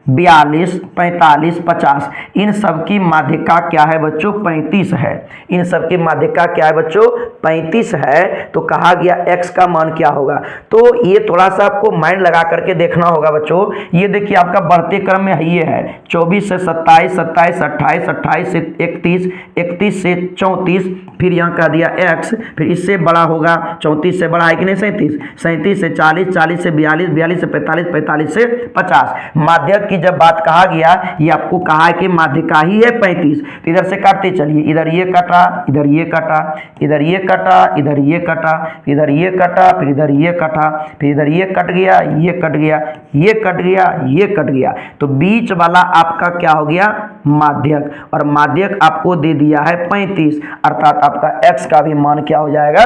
42, 45, 50 इन सब की माध्यिका क्या है बच्चों? 35 है। इन सब की माध्यिका क्या है बच्चों? 35 है। तो कहा गया x का मान क्या होगा? तो ये थोड़ा सा आपको माइंड लगा करके देखना होगा बच्चों। ये देखिए आपका बढ़ते क्रम में ये है 24 से 27, 27 28, 28 से 31, 31 से 34, फिर यहाँ कह दिया x, फिर इससे बड़ा होगा 34 से बड़ा है कि नहीं 37, 37 से 40, 40 से 42, 42 से 45, 45 से 50। माध्यक की जब बात कहा गया, ये आपको कहा है कि माध्यिका ही है 35। तो इधर से काटते चलिए, इधर ये कटा, इधर ये कटा, इधर ये कटा, इधर ये कटा, इधर ये कटा, फिर इधर ये कटा, फिर इधर ये कट गया, ये कट गया, ये कट गया, ये कट गया। तो बीच वाला आपका क्या हो गया? माध्यक। और माध्यक आपको दे दिया है 35, अर्थात आपका x का भी मान क्या हो जाएगा?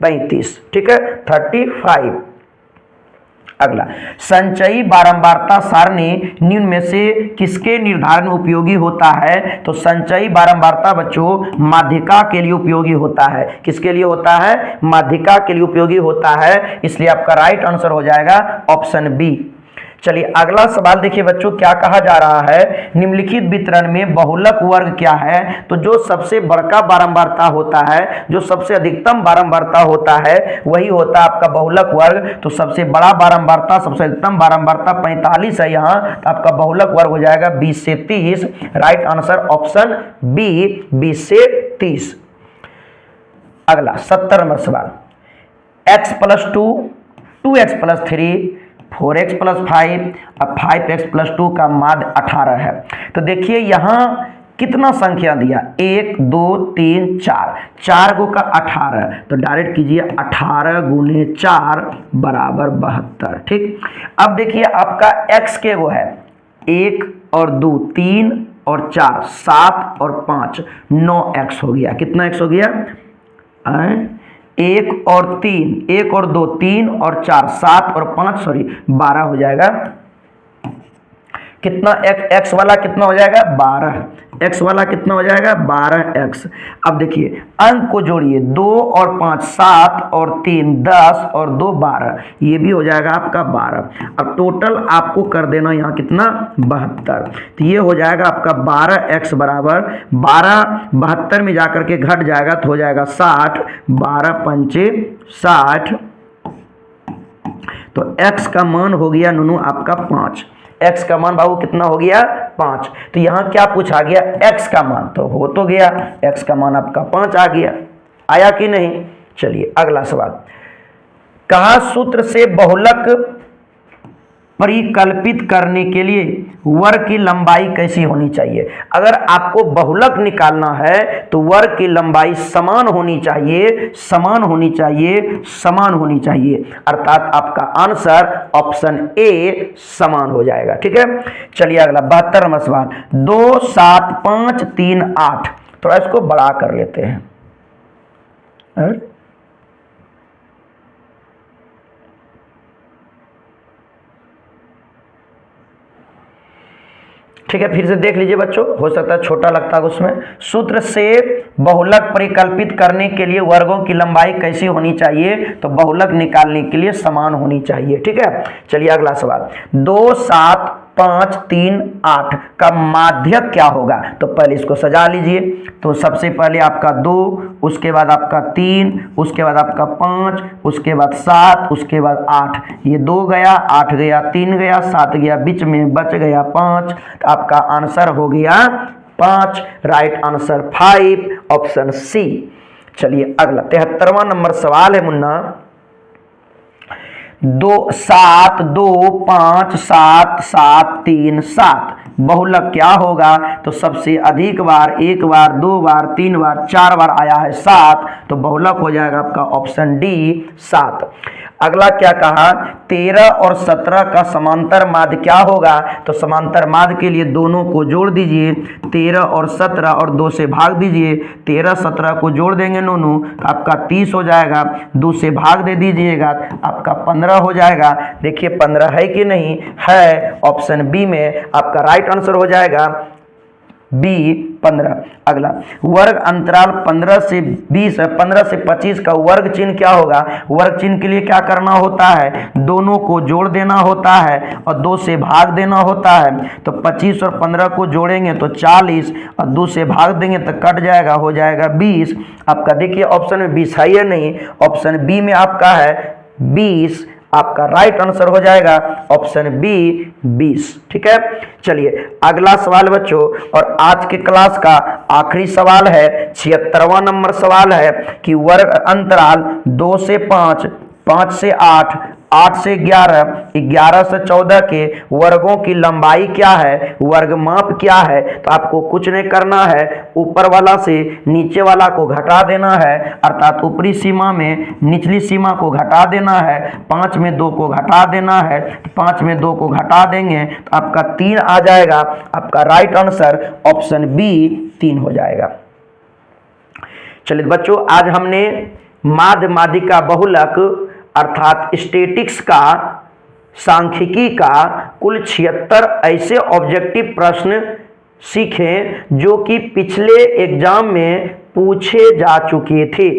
35। ठीक है, 35। अगला, संचयी बारंबारता सारणी निम्न में से किसके निर्धारण में उपयोगी होता है? तो संचयी बारंबारता बच्चों माध्यिका के लिए उपयोगी होता है। किसके लिए होता है? माध्यिका के लिए उपयोगी होता है। इसलिए आपका राइट आंसर हो जाएगा ऑप्शन बी। चलिए अगला सवाल देखिए बच्चों, क्या कहा जा रहा है? निम्नलिखित वितरण में बहुलक वर्ग क्या है? तो जो सबसे बड़का बारंबारता होता है, जो सबसे अधिकतम बारंबारता होता है, वही होता है आपका बहुलक वर्ग। तो सबसे बड़ा बारंबारता, सबसे अधिकतम बारंबारता 45 है यहाँ, तो आपका बहुलक वर्ग हो जाएगा 20 से 30। राइट आंसर ऑप्शन बी, 20 से 30। अगला 70 नंबर सवाल, x + 2, 2x + 3, 4x + 5 और 5x + 2 का माध्य 18 है। तो देखिए यहाँ कितना संख्या दिया? 1 2 3 4, 4 को का 18। तो डायरेक्ट कीजिए 18 गुने 4 बराबर 72। ठीक, अब देखिए आपका x के वो है 1 और 2 3 और 4 7 और 5 9x हो गया। कितना x हो गया? 1 और 3, 1 और 2 3 और 4 7 और 5 12 हो जाएगा। कितना x वाला कितना हो जाएगा? 12। x वाला कितना हो जाएगा? 12x। अब देखिए अंक को जोड़िए, 2 और 5 7 और 3 10 और 2 12, ये भी हो जाएगा आपका 12। अब टोटल आपको कर देना यहाँ कितना? 72। तो ये हो जाएगा आपका 12x बराबर 12, 72 में जाकर के घट जाएगा तो हो जाएगा 60, 12 पंचे 60। तो x का मान हो गया नुनू आपका 5। x का मान बाबू कितना हो गया? 5। तो यहाँ क्या पूछा गया? x का मान तो हो तो गया, x का मान आपका 5 आ गया। आया कि नहीं? चलिए अगला सवाल, कहा सूत्र से बहुलक परिकल्पित करने के लिए वर्ग की लंबाई कैसी होनी चाहिए? अगर आपको बहुलक निकालना है तो वर्ग की लंबाई समान होनी चाहिए, समान होनी चाहिए, समान होनी चाहिए। अर्थात आपका आंसर ऑप्शन ए समान हो जाएगा। ठीक है, चलिए अगला 72 नंबर सवाल, 2 7 5 3 8। थोड़ा इसको बड़ा कर लेते हैं। ठीक है, फिर से देख लीजिए बच्चों, हो सकता है छोटा लगता है उसमें। सूत्र से बहुलक परिकल्पित करने के लिए वर्गों की लंबाई कैसी होनी चाहिए? तो बहुलक निकालने के लिए समान होनी चाहिए। ठीक है, चलिए अगला सवाल, 2 7 5 3 8 का माध्यक क्या होगा? तो पहले इसको सजा लीजिए। तो सबसे पहले आपका 2, उसके बाद आपका 3, उसके बाद आपका 5, उसके बाद 7, उसके बाद 8। ये 2 गया, 8 गया, 3 गया, 7 गया, बीच में बच गया 5। तो आपका आंसर हो गया 5। Right answer 5, option C. चलिए अगला 73वां नंबर सवाल है मुन्ना, 2 7 2 5 7 7 3 7 बहुलक क्या होगा? तो सबसे अधिक बार 1 बार 2 बार 3 बार 4 बार आया है 7, तो बहुलक हो जाएगा आपका ऑप्शन डी 7। अगला क्या कहा? 13 और 17 का समांतर माध्य क्या होगा? तो समांतर माध्य के लिए दोनों को जोड़ दीजिए, 13 और 17 और 2 से भाग दीजिए। 13 17 को जोड़ देंगे दोनों तो आपका 30 हो जाएगा, 2 से भाग दे दीजिएगा आपका 15 हो जाएगा। देखिए 15 है कि नहीं है? ऑप्शन बी में आपका राइट आंसर हो जाएगा बी 15। अगला वर्ग अंतराल 15 से 20 है, 15 से 25 का वर्ग चिन्ह क्या होगा? वर्ग चिन्ह के लिए क्या करना होता है? दोनों को जोड़ देना होता है और 2 से भाग देना होता है। तो 25 और 15 को जोड़ेंगे तो 40 और 2 से भाग देंगे तो कट जाएगा, हो जाएगा 20। आपका देखिए ऑप्शन में 20 है या नहीं? ऑप्शन बी में आपका है 20, आपका राइट आंसर हो जाएगा ऑप्शन बी 20। ठीक है, चलिए अगला सवाल बच्चों, और आज के क्लास का आखिरी सवाल है, 76वां नंबर सवाल है कि वर्ग अंतराल 2 से 5, 5 से 8, 8 से 11, 11 से 14 के वर्गों की लंबाई क्या है, वर्ग माप क्या है? तो आपको कुछ नहीं करना है, ऊपर वाला से नीचे वाला को घटा देना है, अर्थात ऊपरी सीमा में निचली सीमा को घटा देना है, 5 में 2 को घटा देना है, 5 में 2 को घटा देंगे तो आपका 3 आ जाएगा। आपका राइट आंसर ऑप्शन बी 3 हो जाएगा। चलिए बच्चों, आज हमने माध्य माध्यिका बहुलक अर्थात स्टैटिक्स का, सांख्यिकी का कुल 76 ऐसे ऑब्जेक्टिव प्रश्न सीखे जो कि पिछले एग्जाम में पूछे जा चुके थे।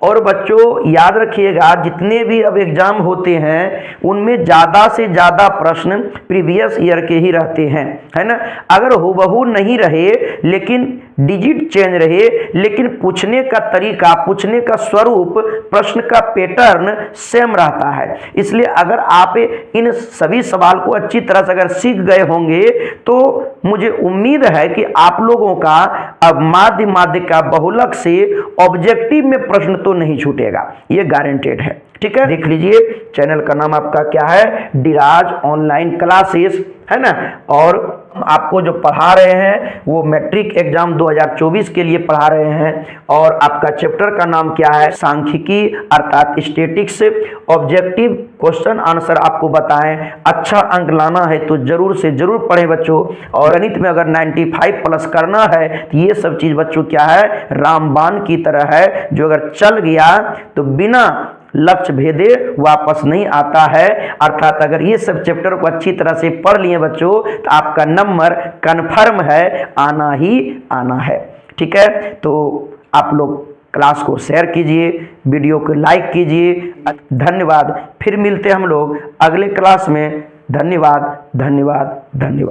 और बच्चों याद रखिएगा, जितने भी अब एग्जाम होते हैं उनमें ज़्यादा से ज़्यादा प्रश्न प्रीवियस ईयर के ही रहते हैं, है ना। अगर हुबहू नहीं रहे लेकिन डिजिट चेंज रहे, लेकिन पूछने का तरीका, पूछने का स्वरूप, प्रश्न का पैटर्न सेम रहता है। इसलिए अगर आप इन सभी सवाल को अच्छी तरह से अगर सीख गए होंगे तो मुझे उम्मीद है कि आप लोगों का अब माध्य माध्यिका बहुलक से ऑब्जेक्टिव में प्रश्न तो नहीं छूटेगा, ये गारंटेड है। ठीक है, देख लीजिए चैनल का नाम आपका क्या है, डिराज ऑनलाइन क्लासेस, है ना। और आपको जो पढ़ा रहे हैं वो मैट्रिक एग्जाम 2024 के लिए पढ़ा रहे हैं। और आपका चैप्टर का नाम क्या है, सांख्यिकी अर्थात स्टैटिक्स। ऑब्जेक्टिव क्वेश्चन आंसर आपको बताएं। अच्छा अंक लाना है तो जरूर से जरूर पढ़ें बच्चों। और गणित में अगर 95 प्लस करना है तो ये सब चीज बच्चों क्या है, रामबाण की तरह है, जो अगर चल गया तो बिना लक्ष्य भेदे वापस नहीं आता है। अर्थात अगर ये सब चैप्टर को अच्छी तरह से पढ़ लिए बच्चों तो आपका नंबर कन्फर्म है, आना ही आना है। ठीक है, तो आप लोग क्लास को शेयर कीजिए, वीडियो को लाइक कीजिए। धन्यवाद। फिर मिलते हैं हम लोग अगले क्लास में। धन्यवाद धन्यवाद धन्यवाद।